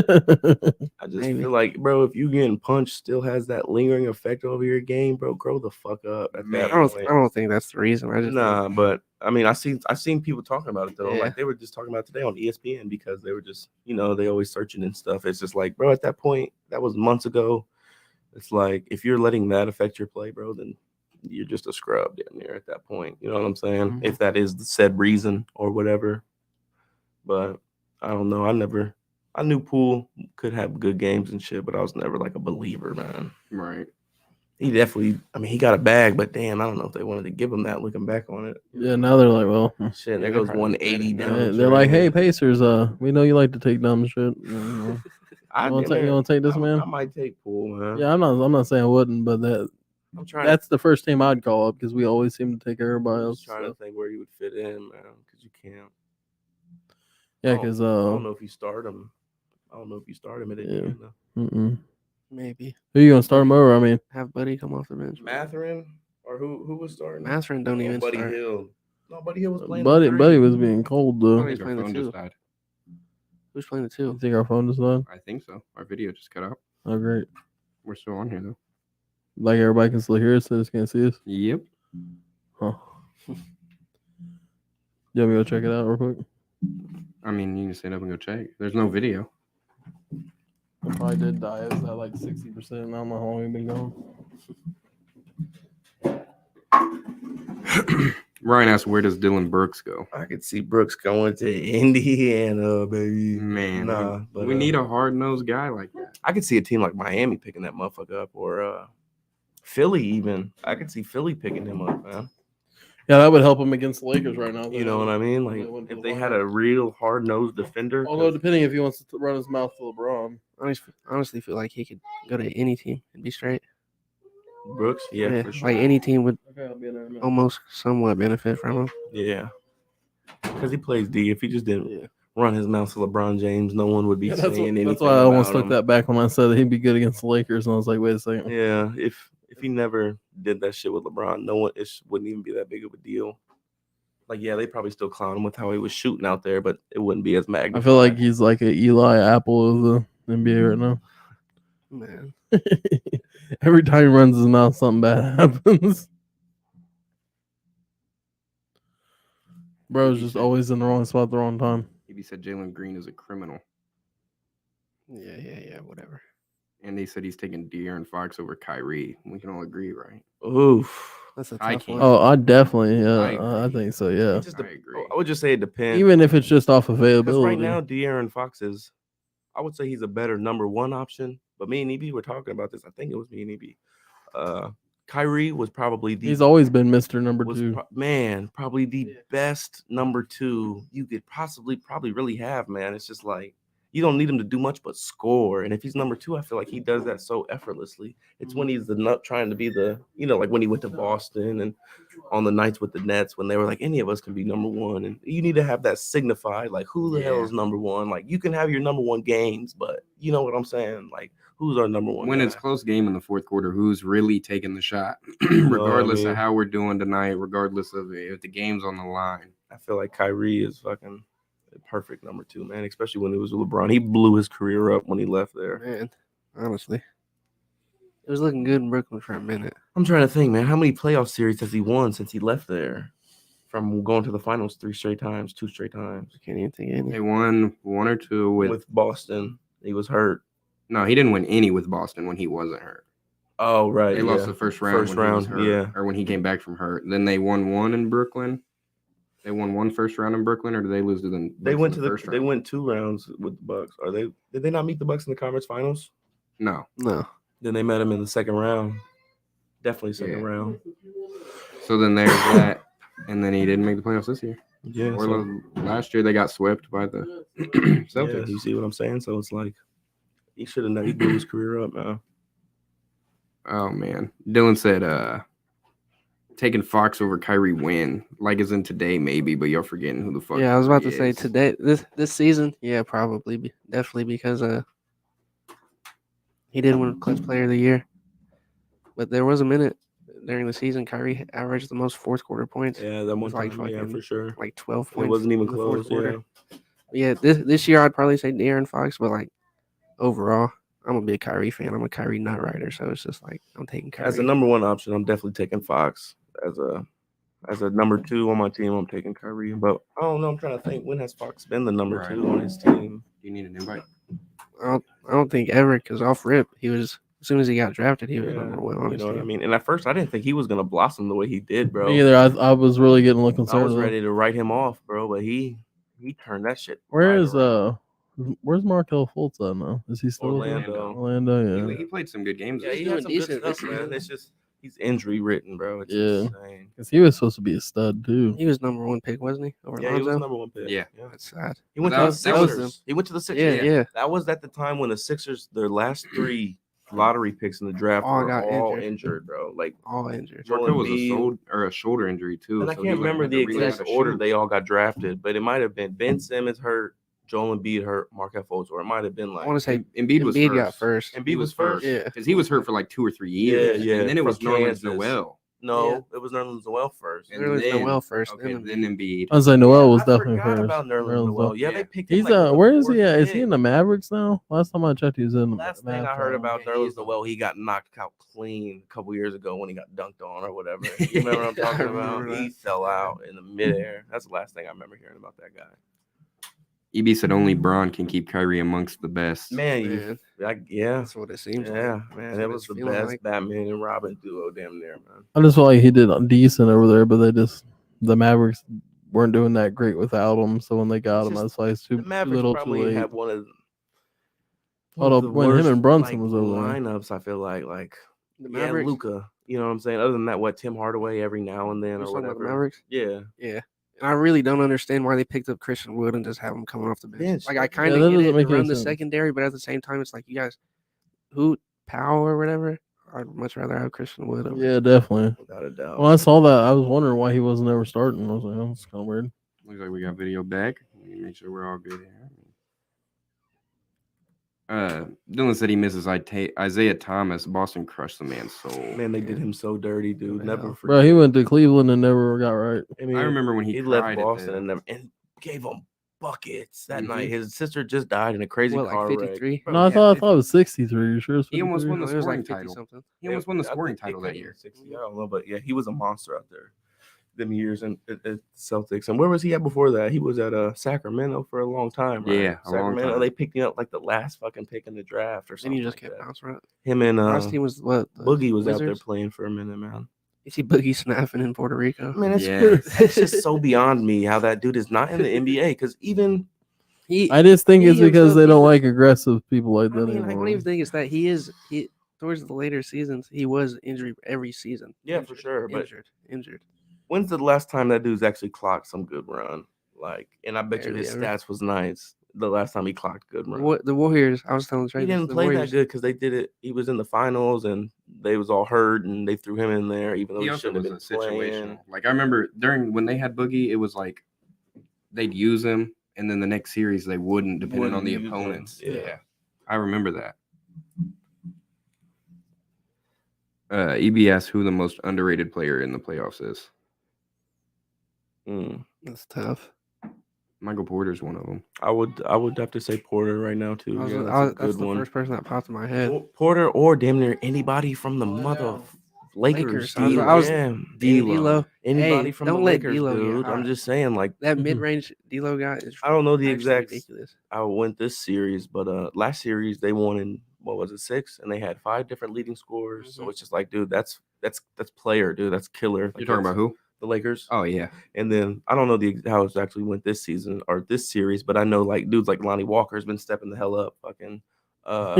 I just Maybe. feel like, bro, if you getting punched still has that lingering effect over your game, bro, grow the fuck up at Man, that I point. don't think that's the reason. I just Nah, but I mean, I seen people talking about it though. Yeah. Like they were just talking about it today on ESPN because they were just, they always searching and stuff. It's just like, bro, at that point, that was months ago. It's like if you're letting that affect your play, bro, then you're just a scrub down there at that point. You know what I'm saying? Mhm. If that is the said reason or whatever. But I don't know. I knew Poole could have good games and shit, but I was never like a believer, man. Right. He definitely, he got a bag, but damn, I don't know if they wanted to give him that looking back on it. Yeah, now they're like, well, Shit, there Yeah, goes probably 180 better. down. yeah, the they're like, drain. hey, Pacers, we know you like to take dumb shit. I wanna take this, man? I might take Poole, man. Yeah, I'm not saying I wouldn't, but I'm trying. that's the first team I'd call up because we always seem to take everybody I'm else. just trying to think where you would fit in, man, because you can't. Yeah, I because I don't know if you start him. I don't know if you start him at Indiana. maybe who you gonna start him over? I mean, have Buddy come off the bench. Matherin or who was starting? Matherin don't even Buddy start. Hill. No, Buddy Hill was playing. Buddy was being cold though. Oh, I he's think our playing the phone two. just died. Who's playing the You two? think our phone just died? I think so. Our video just cut out. Oh, great! We're still on here, though. Like everybody can still hear us, they just can't see us. Yep. Huh? You want me to go check it out real quick? I mean, you can stand up and go check. There's no video. It probably did die. It was at like 60%. I don't know how long we've been gone. Ryan asked, where does Dylan Brooks go? I could see Brooks going to Indiana, baby. Man, Nah, but we need a hard-nosed guy like that. I could see a team like Miami picking that motherfucker up, or Philly even. I could see Philly picking him up, man. Yeah, that would help him against the Lakers right now. You know what I mean? Like wouldn't if put they one had up. a real hard-nosed defender. Although, depending if he wants to run his mouth to LeBron. I honestly feel like he could go to any team and be straight. Brooks, yeah, for sure. Like any team would Okay, I'll be in there in a minute. almost somewhat benefit from him. Yeah, because he plays D. If he just didn't run his mouth to LeBron James, no one would be saying anything. That's why I almost about took him. that back when I said that he'd be good against the Lakers, and I was like, wait a second. Yeah, if he never did that shit with LeBron, no one, it wouldn't even be that big of a deal. Like, yeah, they probably still clown him with how he was shooting out there, but it wouldn't be as magnified. I feel like he's like an Eli Apple of the NBA right now. Man, Every time he runs his mouth, something bad happens. Bro's just always in the wrong spot at the wrong time. He said Jalen Green is a criminal. yeah, whatever. And they said he's taking De'Aaron Fox over Kyrie. We can all agree, right? Oof. That's a I tough can't. one. Oh, I definitely, I I agree. think so, yeah. It just I agree. I would just say it depends. Even if it's just off Because availability. right now, De'Aaron Fox is, I would say he's a better number one option. But me and EB were talking about this. I think it was me and EB. Kyrie was probably the He's always been Mr. Number 2. Probably the best number 2 you could probably really have, man. It's just like you don't need him to do much but score. And if he's number 2, I feel like he does that so effortlessly. It's when he's the nut trying to be the, like when he went to Boston and on the nights with the Nets when they were like, any of us can be number 1. And you need to have that signified, like who the hell is number 1? Like you can have your number 1 games, but you know what I'm saying? Like who's our number 1 When guy? it's close game in the fourth quarter, who's really taking the shot? know what I Regardless mean? of how we're doing tonight, regardless of if the game's on the line. I feel like Kyrie is fucking a perfect number 2, man, especially when it was with LeBron. He blew his career up when he left there. Man, honestly, it was looking good in Brooklyn for a minute. I'm trying to think, man, how many playoff series has he won since he left there? From going to the finals 2 straight times. I can't even think of any. They won 1 or 2 With Boston. He was hurt. No, he didn't win any with Boston when he wasn't hurt. Oh, right. They lost the first round when he was hurt, or when he came back from hurt. Then they won 1 in Brooklyn. They won one first round in Brooklyn, or did they lose to the? They Bucks went in to first they round? went 2 rounds with the Bucks. Did they not meet the Bucks in the conference finals? No. No. Then they met them in the second round. Definitely second Yeah. round. So then there's that, and then he didn't make the playoffs this year. Yeah. Or So, last year they got swept by the yeah, Celtics. you see what I'm saying? So it's like he should have he blew his career up, man. Oh man, Dylan said, taking Fox over Kyrie win, like as in today maybe, but you're forgetting who the fuck. Yeah, I was about to he say is. today, this season, yeah, probably, definitely because he did win Clutch Player of the Year, but there was a minute during the season Kyrie averaged the most fourth quarter points. Yeah, that one was like time, yeah, fucking- for sure. like 12 It points. wasn't even in the fourth close. quarter. Yeah. Yeah, this year I'd probably say De'Aaron Fox, but like overall, I'm a big Kyrie fan. I'm a Kyrie nut rider, so it's just like I'm taking Kyrie. As a number 1 option, I'm definitely taking Fox. As a number 2 on my team, I'm taking Kyrie. But I don't know. I'm trying to think, when has Fox been the number Right. 2 on his team? Do you need an invite? I don't think ever, because off rip he was, as soon as he got drafted, he was Yeah, number one. you Honestly, know what I mean? And at first, I didn't think he was gonna blossom the way he did, bro. Me either. I was really getting a little I concerned. was with him. ready to write him off, bro, but he turned that shit. Where right is around. where's Markel Fultz at now? Is he still with them? Orlando? Orlando, yeah. He played some good games. Yeah, this he year. had some doing good decent stuff, this man. season. It's just he's injury ridden, bro. It's Yeah. insane. Because he was supposed to be a stud too. he was number one pick, wasn't he? Over Yeah, he was Lonzo? number 1 pick. Yeah. That's sad. He went That to the was- that was Sixers. He went to the Sixers. Yeah, yeah. That was at the time when the Sixers, their last 3 lottery picks in the draft All were got all injured. injured, bro. Like, All injured. Joel Markel was Embiid. a shoulder injury too. And I so he can't would've remember had to the relearn exact how to order shoot. they all got drafted, but it might have been Ben Simmons hurt, Joel Embiid hurt, Markel Fultz, or it might have been I like want to say Embiid was Embiid got first. first. Embiid was first. Yeah. because he was hurt for like 2 or 3 years. Yeah, And then it from was Nerlens Kansas. Noel. No, it was Nerlens Noel first. And Nerlens then Noel first, Okay, then then Embiid. I was like Noel was I definitely forgot first. about Nerlens Noel. Yeah, they picked him. He's like with the where is he 4th at? Is he pick. in the Mavericks now? Last time I checked, he was in the Last thing I Mavs heard now. about Yeah, Nerlens he's- Noel, he got knocked out clean a couple years ago when he got dunked on or whatever. You remember what I'm talking I remember about? He that. fell out in the midair. That's the last thing I remember hearing about that guy. EB said only Braun can keep Kyrie amongst the best. Man, Man, yeah, that's what it seems like. yeah, man, That's that what was it's the feeling best like. Batman and Robin duo, damn near, man. I just felt like he did decent over there, but the Mavericks weren't doing that great without him. So when they got It's him, just- that's why it's too The Mavericks little, too probably late. had one of Although the when him worst, and Brunson like, was over there. lineups, I feel like The yeah, Mavericks. Luca. You know what I'm saying? Other than that, what Tim Hardaway every now and then You're or talking about the whatever. Mavericks? Yeah, Yeah. And I really don't understand why they picked up Christian Wood and just have him coming off the bench. Bench. Like, I Yeah, kind that of get doesn't it make to any run the sense. secondary, but at the same time, it's like, you guys, who, Powell or whatever, I'd much rather have Christian Wood over. Yeah, definitely. without a doubt. When I saw that, I was wondering why he wasn't ever starting. I was like, oh, that's kind of weird. Looks like we got video back. Let me make sure we're all good here. Dylan said he misses Isaiah Thomas. Boston crushed the man's soul. Man, they did him so dirty, dude. the Never hell? forget. Bro, he went to Cleveland and never got right. I mean, I remember when he he cried left at Boston the- and never and gave them buckets that Mhm. night. His sister just died in a crazy What, like car wreck. 53? Bro, No, I yeah, thought it 50. was 63. You sure? It's He almost 53? won No, the it was scoring like 50 title. something. He almost won the I scoring think it title could that be year. 60. I don't know, but yeah, he was a monster out there. Them years in at Celtics. And where was he at before that? He was at Sacramento for a long time, right? Yeah, a long Sacramento. time. They picked him up like the last fucking pick in the draft or Then something. you just like kept that. bouncing around. Him and Last team was what? the Boogie was out there Wizards? playing for a minute, man. You see Boogie snapping in Puerto Rico. Man, it's, Yeah. it's just so beyond me how that dude is not in the NBA. Because even I just think He it's because himself, they don't even- like aggressive people like I that mean, I I anymore. don't even think it's that he towards the later seasons he was injured every season. Yeah, for Injured, sure, but- injured. when's the last time that dude's actually clocked some good run? Like, and I bet you Barely his ever. stats was nice. The last time he clocked good run. What the Warriors? I was telling He Trey, didn't the play Warriors, that good because they did it. He was in the finals and they was all hurt and they threw him in there even though He he also shouldn't was have a been playing. situational. Like I remember during when they had Boogie, it was like they'd use him, and then the next series they wouldn't, depending on Wouldn't the use him, opponents. yeah. I remember that. EBS, who the most underrated player in the playoffs is? that's tough. Michael Porter's one of them. I would have to say Porter right now too. Yeah, that's a That's good the one. first person that popped in my head. Porter or damn near anybody from the mother of Lakers. Lakers. I was- dude. I was- Yeah, D'Lo. anybody Hey, from don't the let Lakers, D'Lo get dude. I'm hot. just saying, like, That mid-range D'Lo guy is. I don't know the actually exact. ridiculous. I went this series, but last series they won in what was it 6, and they had 5 different leading scorers. So Mhm. it's just like, dude, that's player, dude, that's killer. You're talking about who? the Lakers. Oh yeah, And then I don't know how it's actually went this season or this series, but I know like dudes like Lonnie Walker has been stepping the hell up. Fucking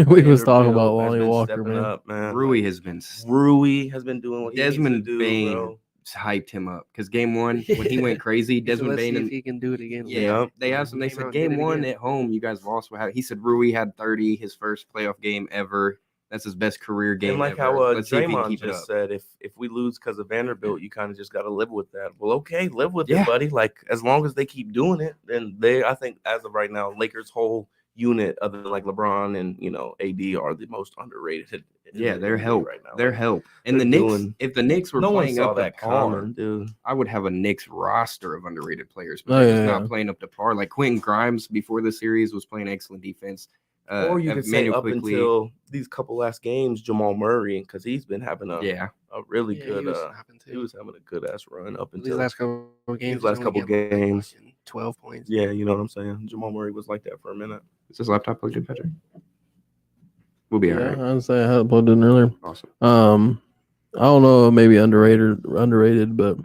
We was talking about Vanderbilt has Lonnie been Walker, stepping man. up, man. Rui Like, has been. Rui has been doing what Desmond he needs to do, Bain bro. hyped him up because game one when he went crazy, He said, Desmond let's see Bain if he can do it again. yeah, Yep. they asked him. They Came said out and did game it one again. at home, you guys lost. He said Rui had 30, his first playoff game ever. That's his best career game. And like ever. how Let's see if he can Draymond keep it just up. said, if we lose because of Vanderbilt, you kind of just got to live with that. Well, okay, live with Yeah. it, buddy. Like as long as they keep doing it, then I think as of right now, Lakers' whole unit, other than like LeBron and AD, are the most underrated. in Yeah, the they're NBA help. right now. They're Like, help. And the they're Knicks, doing- if the Knicks were no one playing saw up to that par, coming, dude. I would have a Knicks roster of underrated players, but Oh, they're yeah, just yeah. not playing up to par. Like Quentin Grimes before the series was playing excellent defense. Or you could say Emmanuel up quickly, until these couple last games, Jamal Murray, because he's been having a really Yeah, good. he was snapping He too. was having a good ass run up These until last couple of games. These last he's couple only getting, like, games. fucking 12 points. Yeah, you know what I'm saying. Jamal Murray was like that for a minute. is this laptop plugged in, Patrick? We'll be all right. I was saying I had it plugged in earlier. Awesome. I don't know, maybe underrated, but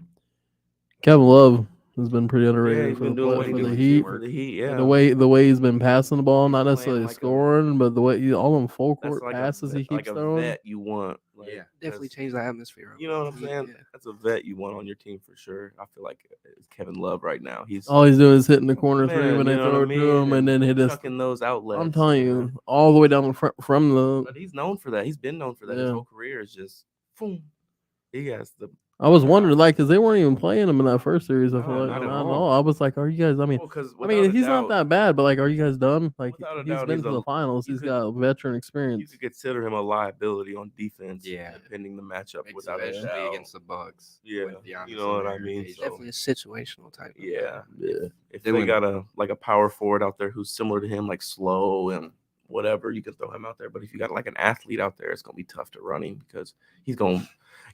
Kevin Love has been pretty Yeah, underrated he's for been the doing what he for do the for Heat. the Heat. Yeah, The way he's been passing the ball, He's not playing necessarily like a- scoring, but the way all them full that's court like passes he like keeps a throwing. vet you want. Like, Yeah. Definitely that's- changed the atmosphere. You know what I'm saying? Yeah. That's a vet you want on your team for sure. I feel like it's Kevin Love right now. He's All he's doing is hitting the corner three man, when you they know throw what it I to him, mean? and then hit us. chucking those outlets. I'm telling man. you, all the way down the front from the. But he's known for that. He's been known for that. His Yeah. whole career is just boom. He has the I was wondering, like, because they weren't even playing him in that first series. I feel No, like not not at at all. all. I was like, are you guys? I mean, because he's not that bad, but like, are you guys done? Like, Without a he's doubt, been he's to a- the finals. you He's could- got veteran You experience. could consider him a liability on defense, Yeah. depending the matchup. Without a Especially doubt. against the Bucks. Yeah, with Giannis you know in what I there, mean? KJ. So- Definitely a situational type. of Yeah, Yeah. if They they went- got a power forward out there who's similar to him, like slow and whatever, you can throw him out there. But if you got like an athlete out there, it's gonna be tough to run him because he's gonna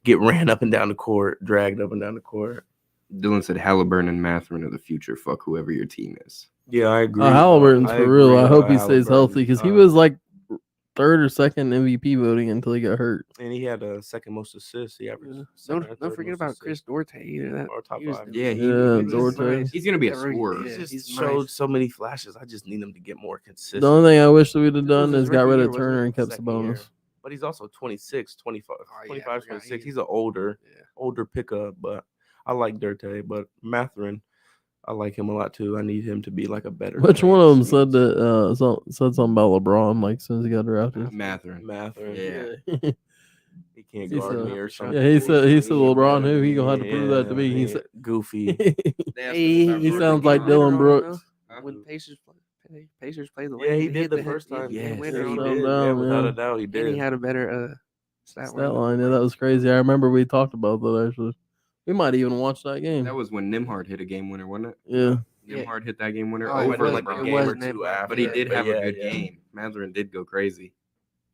get ran up and down the court, dragged up and down the court. Dylan said Halliburton and Mathurin of the future. Fuck whoever your team is. Yeah, I agree. Halliburton's I for real. agree I hope about he stays Halliburton. healthy because he was like third or second MVP voting until he got hurt. and he had a second most assists. He averaged. Yeah. second or Don't third forget most about assists. Chris Duarte either. That Or top he was five. doing- Yeah, Yeah, he's Duarte. nice. He's gonna be a That rookie, scorer. He yeah, just he's showed nice. so many flashes. I just need him to get more consistent. The only thing I wish that we'd have This done was his is got rookie rid year, of wasn't Turner it? and kept Second Sabonis. year. But he's also 26, 25, Oh, yeah, I 25, forgot 26. he- He's an older Yeah. pickup, but I like Dirte. But Mathurin, I like him a lot too. I need him to be like a better. Which one of them said that? that said something about LeBron like as soon as he got drafted? Mathurin. Mathurin. Yeah. He can't He guard said- me or something. Yeah, he said LeBron better who? He than gonna have to prove that to me. He said goofy. They asked Hey, him about he Jordan sounds like Bond. Dylan Brooks. When Pacers played the Yeah, he Lakers, did the hit first hit time. the Yes. winner Yeah, he on Shut them. did. down, Yeah, without yeah. a doubt, he And did. he had a better stat Stat line, yeah, that was crazy. I remember we talked about that actually. We might even watch that game. That was when Nimhard hit a game winner, wasn't it? Yeah. Yeah. Nimhard hit that game winner Oh, it over was- like a LeBron. it game was or two Nimhard, after. But he yeah. did have yeah, a good yeah. game. Mathurin did go crazy.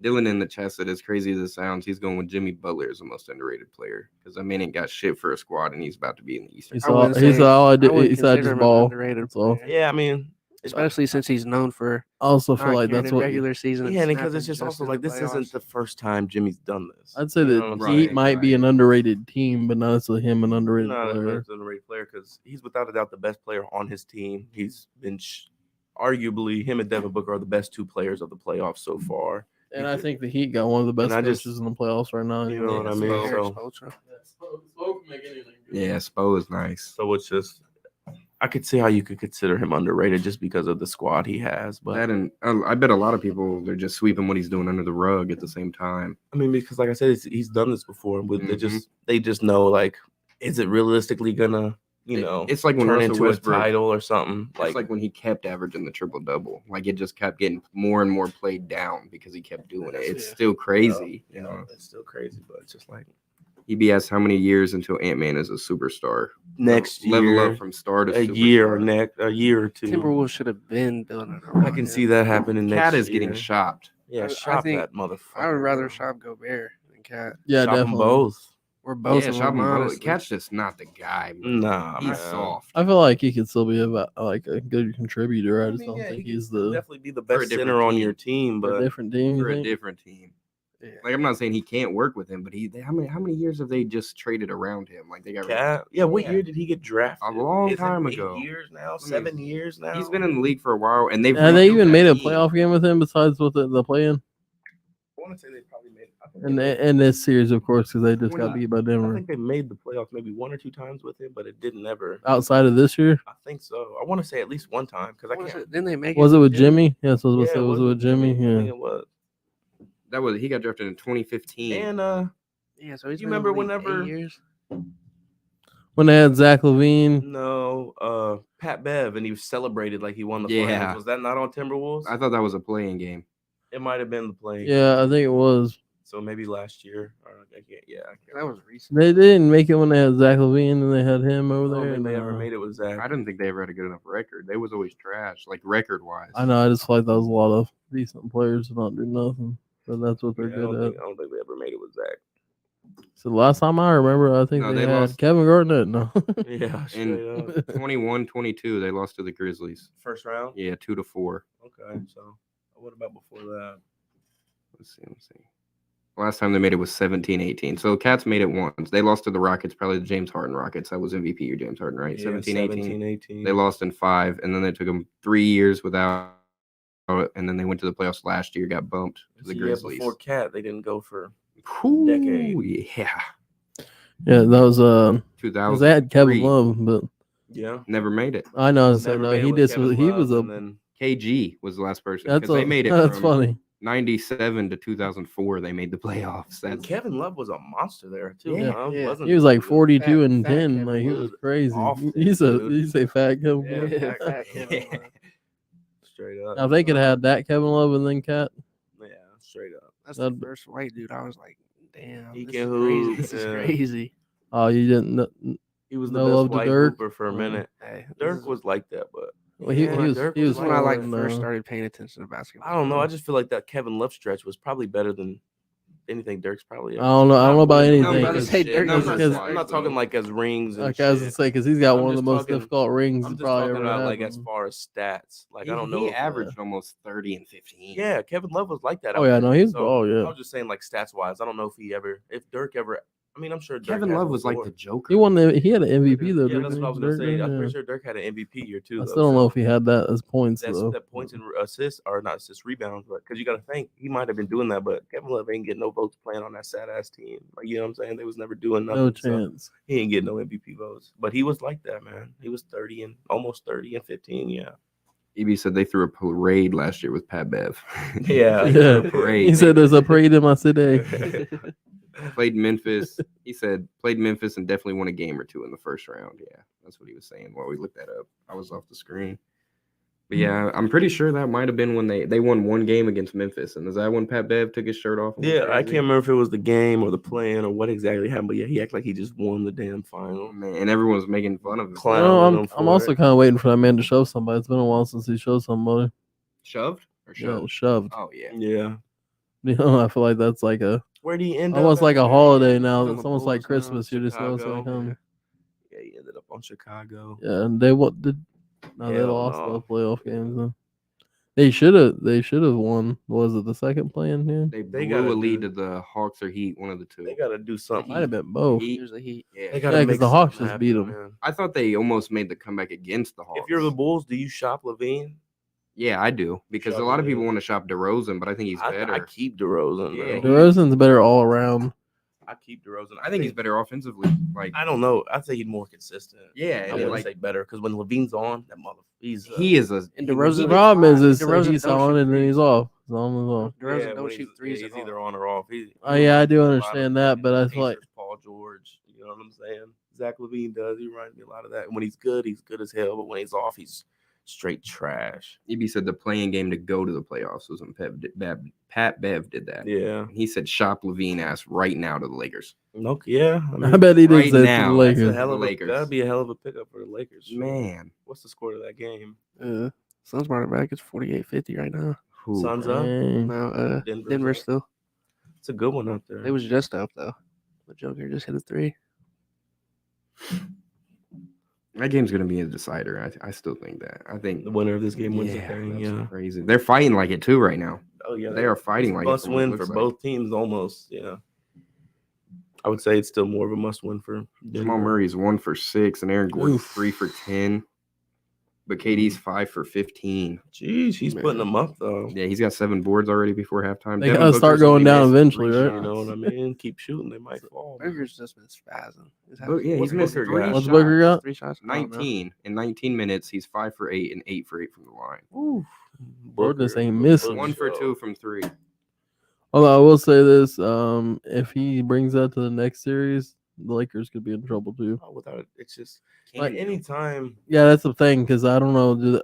Dylan in the chat said, as crazy as it sounds, he's going with Jimmy Butler as the most underrated player because that man ain't got shit for a squad and he's about to be in the Eastern. He I wouldn't saw all I I did. would He said I consider just him an ball. underrated That's all. player. Yeah, I mean, Especially since he's known for I also feel not like caring that's in what. regular season. and yeah, because it's snapping just also in like the this isn't playoffs. the first time Jimmy's done this. I'd say You know that what I'm Right, Heat saying? might be an underrated team, but not necessarily him an underrated Not player. an underrated player because he's without a doubt the best player on his team. He's been arguably him and Devin Booker are the best two players of the playoffs so far. And I think the Heat got one of the best And I just- coaches in the playoffs right now. You know what I Yeah, mean? Spo. Eric So, Spoelstra. Yeah, Spo is nice. so it's just I could see how you could consider him underrated just because of the squad he has. But That and I bet a lot of people they're just sweeping what he's doing under the rug at the same time. I mean, because like I said, he's done this before. With Mhm. they just know like, is it realistically gonna It's like when turn Russell into Westbrook- a title or something? It's like when he kept averaging the triple double. Like it just kept getting more and more played down because he kept doing it. It's Yeah. still crazy, you know. it's still crazy, but it's just like He'd be asked how many years until Ant-Man is a superstar. next Level year, up from star to a year or superstar. a year or two. Timberwolves should have been building I around can him. see that happening. Cat next is getting year. shopped. Yeah, I shop think that motherfucker. I would rather bro. shop Gobert than Cat. Yeah, Shop 'em definitely. both. Or both Yeah, of shop them, him both. honestly. Cat's just not the guy. Bro. Nah, He's man. soft. I feel like he could still be like a good contributor. I just mean, don't yeah, think he he's could the definitely be the For a best different center on team. your team, for a but different team. you For a think? different team. Yeah. Like I'm not saying he can't work with him, but how many years have they just traded around him? Like they got Cat. Yeah, what Yeah. year did he get drafted? A long Is it time 8 ago. years now, me 7 years now. He's been in the league for a while, and they've Have they rebuilt even that made a team. playoff game with him besides with the play-in? I want to say they probably made. I think, And they made, in this series, of course, because they just got When- beat by I Denver. think they made the playoffs maybe 1 or 2 times with him, but it didn't ever. Outside of this year, I think so. I want to say at least 1 time because I can't. Didn't they make was it with Jimmy? Jimmy? Yes, was Yeah, it with Jimmy? I think Yeah. it was. He got drafted in 2015. And Yeah, so he's You been in remember the league 8 whenever- years? When they had Zach Levine, no, Pat Bev, and he was celebrated like he won the Yeah. finals. Was that not on Timberwolves? I thought that was a playing game. It might have been the play. yeah, I think it was. So maybe last year. Or I can't. Yeah, I can't. That was recent. They didn't make it when they had Zach Levine and they had him I over don't there. think they ever No. made it with Zach. I didn't think they ever had a good enough record. They was always trash, like record wise. I know. I just feel like that was a lot of decent players to not do nothing. But that's what they're Yeah, I good at. don't think they ever made it with Zach. So the last time I remember, I think No, they they had lost- Kevin Garnett. No. Yeah, straight In up. 21-22, they lost to the Grizzlies. First round. Yeah, 2-4. Okay, so what about before that? Let's see. Last time they made it was 17-18. So Cats made it once. They lost to the Rockets, probably the James Harden Rockets. That was MVP year, James Harden, right? 17-18. 18. They lost in 5, and then they took them 3 years without it, and then they went to the playoffs last year, got bumped to the Grizzlies. Before Cat, they didn't go for. decade. Yeah. Yeah, that was 2000. because they had Kevin Love, but Yeah. Never made it. I know. So Never no, made it he with just Kevin was. He Love, was a. and then KG was the last person That's because they made it That's from funny. 97 to 2004. They made the playoffs. and That's Kevin Love was a monster there too. Yeah, huh? yeah. Wasn't He was like he? 42 and fat 10. Kevin Like he Love was crazy. awful, He's a dude. he's a fat Kevin Yeah, Love. fat Fat Kevin Kevin Love. Love. Straight up. Now, if they could have had that Kevin Love and then Cat, Yeah, straight up. That's the first white dude. I was like, damn, He this can is crazy. hoop, This is yeah. crazy. oh, you didn't. He was No the love best to white Dirk? hooper for a Oh. minute. Hey, this Dirk is- was like that, but Well, he Yeah, was Dirk he was was This is when I like fine, first though. started paying attention to basketball. I don't know. I just feel like that Kevin Love stretch was probably better than anything Dirk's probably. I don't know. I don't know about winning. anything. No, to but say shit, Dirk numbers was- I'm wise, not talking though. like as rings and Like I was shit. to say, because he's got I'm one of the just most talking- difficult rings I'm he's just probably talking ever about had. like as far as stats. Like I don't know. He if- averaged almost 30 and 15. Yeah, Kevin Love was like that. Oh out yeah, there. no, he's So, oh I yeah. was just saying like stats wise. I don't know if Dirk ever. I mean, I'm sure Dirk Kevin has Love was like before. the Joker. He won the. He had an MVP though. Yeah, didn't that's he? what I was gonna Dirk say. did? I'm Yeah. pretty sure Dirk had an MVP year too. I though, still don't know so if he had that as points that's though. that points and assists or not assists rebounds, but because you got to think he might have been doing that, but Kevin Love ain't getting no votes playing on that sad ass team. Like you know what I'm saying? They was never doing nothing. No so chance. he ain't getting no MVP votes, but he was like that, man. He was 30 and almost 30 and 15. Yeah. EB said they threw a parade last year with Pat Bev. Yeah. Yeah. Parade. He said there's a parade in my city. Played Memphis. He said played Memphis and definitely won a game or two in the first round. Yeah, that's what he was saying while we looked that up. I was off the screen. But yeah, I'm pretty sure that might have been when they won one game against Memphis. And is that when Pat Bev took his shirt off? and went Yeah, I crazy? can't remember if it was the game or the plan or what exactly happened, but yeah, he acted like he just won the damn final. Oh, man, and everyone was making fun of him. Clown. No, on him I'm for also it. kind of waiting for that man to show somebody. It's been a while since he showed somebody. Shoved or Yeah, shoved? shoved. Oh yeah. Yeah. You know, I feel like that's like a Where did he end up? almost like a after? holiday now. He's on It's the almost like Bulls now, Christmas. You just know it's Chicago. like coming. Yeah, he ended up on Chicago. Yeah, and they what did? No, they Hell lost no. those playoff games. Though. They should have won. Was it the second playing here? They They blew gotta a lead do- to the Hawks or Heat, one of the two. They got to do something. Might have been both. Heat. Here's the Heat. Yeah. They gotta Yeah, 'cause make the Hawks something just beat happen, 'em. man. I thought they almost made the comeback against the Hawks. If you're the Bulls, do you shop Levine? Yeah, I do because Shove a lot of him people in. want to shop DeRozan, but I think he's better. I keep DeRozan. Yeah, man. DeRozan's better all around. I keep DeRozan. I think he's better offensively. Like I don't know. I think he's more consistent. yeah, I and wouldn't like say better because when Levine's on, that mother, he's he is a And he- DeRozan- The he- problem is DeRozan he's don't on shoot and then threes. he's off. He's on and off. DeRozan when don't shoot threes He's at all. either on or off. Oh, yeah, I do a lot of understand that, but I Pacers, feel like- Paul George. You know what I'm saying? Zach Levine does. He reminds me a lot of that. And when he's good as hell. But when he's off, he's straight trash. EB said the playing game to go to the playoffs was when Pat Bev did that. Yeah. And he said shop Levine ass right now to the Lakers. Okay. Yeah. I bet he did right say it to now, the that's a Lakers. hell of a- Lakers. That'd be a hell of a pickup for the Lakers. Man, What's the score of that game? Suns brought it back. It's 48-50 right now. who? Suns up. Dang. No, Denver's Denver up. still. It's a good one out there. It was just up though. The Joker just hit a 3. That game's gonna be a decider. I still think that. I think the winner of this game wins yeah, the thing. that's Yeah. crazy. They're fighting like it too right now. Oh yeah, They are fighting like it must from what it win for looks like. both teams almost. Yeah, I would say it's still more of a must win for Jamal Denver. Murray's 1 for 6, and Aaron Gordon's Oof. 3 for 10. But KD's 5 for 15. Jeez, he's putting Man. them up though. Yeah, he's got 7 boards already before halftime. They Devin gotta start Booker's only going down missed eventually, 3 right? You know what shots. I mean? Keep shooting, they might fall. man. Booker's just been spazzing. Yeah, What's he's missed Booker 3 got? shots. What's Booker got? 3 shots. I don't know. 19 in 19 minutes. He's 5 for 8 and 8 for 8 from the line. Oof. Booker just ain't the missing. Book 1 for show. 2 from 3. Although I will say this, if he brings that to the next series, the Lakers could be in trouble too. Oh, without it, it's just Like, like anytime. Yeah, that's the thing because I don't know.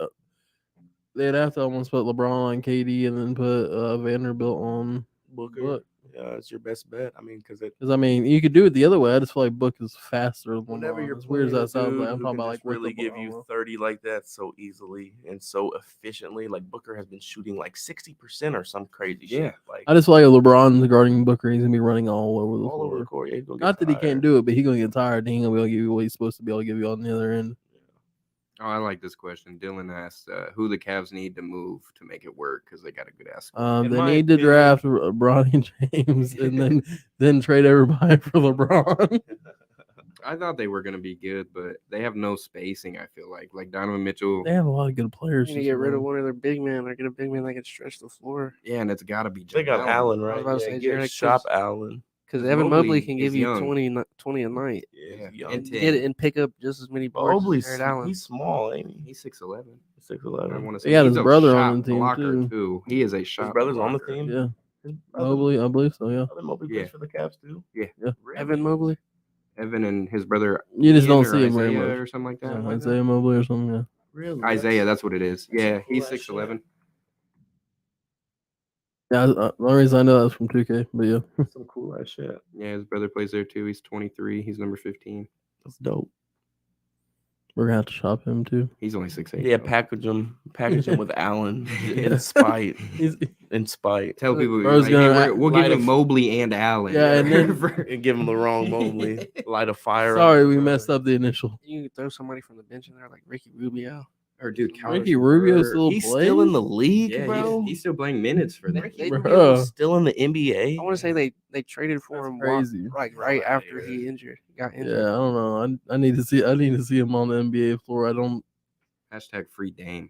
They'd have to almost put LeBron on KD and then put Vanderbilt on Booker, Book. yeah, it's your best bet. I mean, because Because I mean, you could do it the other way. I just feel like Book is faster than whenever LeBron. you're As weird as playing that sounds, like I'm who talking can about just like with really give LeBron. you 30 like that so easily and so efficiently. Like Booker has been shooting like 60% or some crazy Yeah. shit. Like I just feel like LeBron's guarding Booker. He's gonna be running all over the all floor. over the court. Yeah, he's gonna get Not that he tired. can't do it, but he's gonna get tired. He ain't gonna be able to give you what he's supposed to be able to give you on the other end. Oh, I like this question. Dylan asked who the Cavs need to move to make it work because they got a good ass squad. In They my need to opinion- draft Bronny James and then trade everybody for LeBron. I thought they were going to be good, but they have no spacing, I feel like. Like Donovan Mitchell. They have a lot of good They players. need to just get rid of around. one of their big men or get a big man that can stretch the floor. Yeah, and it's got to be They got Jamal. Allen, I was right? about to Yeah, say get Jarrett, shop 'cause- Allen. Because 'Cause Evan Mobley Mobley can is give you young. 20 a night. Yeah, he's Yeah, young. and Get it and pick up just as many But boards Mobley's as Jared Allen. he's small, ain't he? He's 6'11. He's I 6'11. want to They say got he's his a brother shot on the team, blocker, too. He is a shot His brother's on the blocker. team. Yeah, His brother- Mobley, I believe so. Yeah, Other Mobley Yeah. plays for the Cavs too. Yeah. Really? Evan Mobley. Evan and his brother. you just Ian don't or see him very Isaiah much. or something like that. Yeah, Isaiah Mobley or something. Yeah. Really? Isaiah, that's what it is. that's Yeah, some cool he's ass 6'11. Yeah, the only reason I know that's from 2K, but yeah, That's some cool ass shit. Yeah, his brother plays there too. He's 23. He's number 15. That's dope. we're gonna have to shop him too. He's only 6'8. Yeah, though. package him with Allen Yeah. in spite. He's, In spite. Tell people Bro's like, gonna hey, we'll give light you a- Mobley and Allen. Yeah, and then- And give him the wrong Mobley. Light a fire. sorry, we messed up the initial. You can throw somebody from the bench in there like Ricky Rubio. or dude, Ricky Rubio Calvert. still He's plays? still in the league, Yeah, bro. he's still playing minutes for them. They- Bro. Still in the NBA. I want to say they traded for That's him crazy. like right after he got Yeah, injured. I don't know. I need to see him on the NBA floor. I don't. Hashtag free Dame.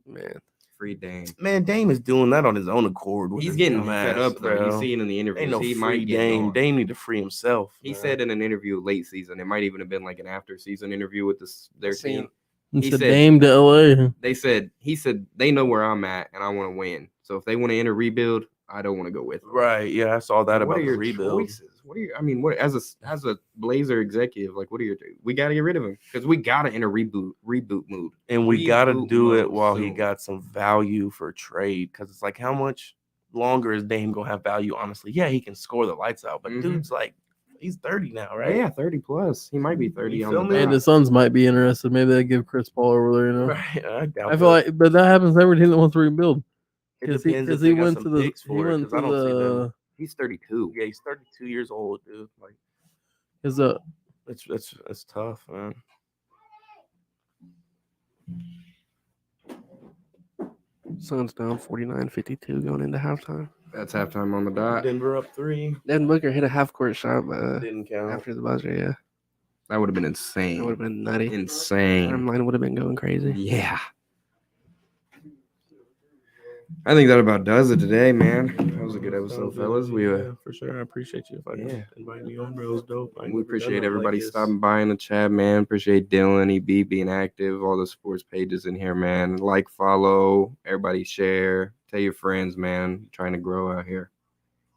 Man, Free Dame. Man, Dame is doing that on his own accord. with He's his getting dumb fed ass, up though. bro. He's seeing in the interviews. Ain't no he free might get Dame. gone. Dame need to free himself. He man. said in an interview late season, it might even have been like an after season interview with their Seen- team. He He said said- Dame to LA. He said they know where I'm at and I want to win. So if they want to enter rebuild, I don't want to go with them. Right. Yeah, I saw that What about are the your rebuild. choices? What are your? I mean, what as a Blazer executive, like, what are your? We got to get rid of him because we got to enter reboot mood. And we got to Reboot do it mode while he soon. got some value for trade. Because it's like, how much longer is Dame going to have value? Honestly, yeah, he can score the lights out. But Mhm. dude's like, he's 30 now, right? Yeah, 30 plus. He might be 30 You on feel the me? And dot. the Suns might be interested. Maybe they give Chris Paul over there. You know. Right. I doubt I feel like, but that happens to every team that wants to rebuild. it Because depends if he they got went some to the picks he for it. went Because to I don't see them. the He's 32. Yeah, he's 32 years old, dude. Like, his it's tough, man. Suns down 49-52 going into halftime. That's halftime on the dot. Denver up 3. Devin Booker hit a half court shot, but Didn't count. after the buzzer, yeah, That would have been it insane. would have been nutty. Insane. Timeline would have been going crazy. Yeah. I think that about does it today, man. That was a good episode, fellas. We for sure. I appreciate you if I Yeah. invite me on, bro. It was dope. I ain't we never done appreciate nothing everybody like this. stopping by in the chat, man. Appreciate Dylan, EB being active, all the sports pages in here, man. Like, follow, everybody share, tell your friends, man. Trying to grow out here.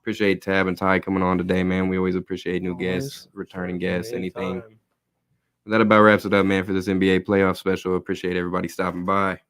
Appreciate Tab and Ty coming on today, man. We always appreciate new guests, returning guests, anything. Anytime. That about wraps it up, man, for this NBA playoff special. Appreciate everybody stopping by.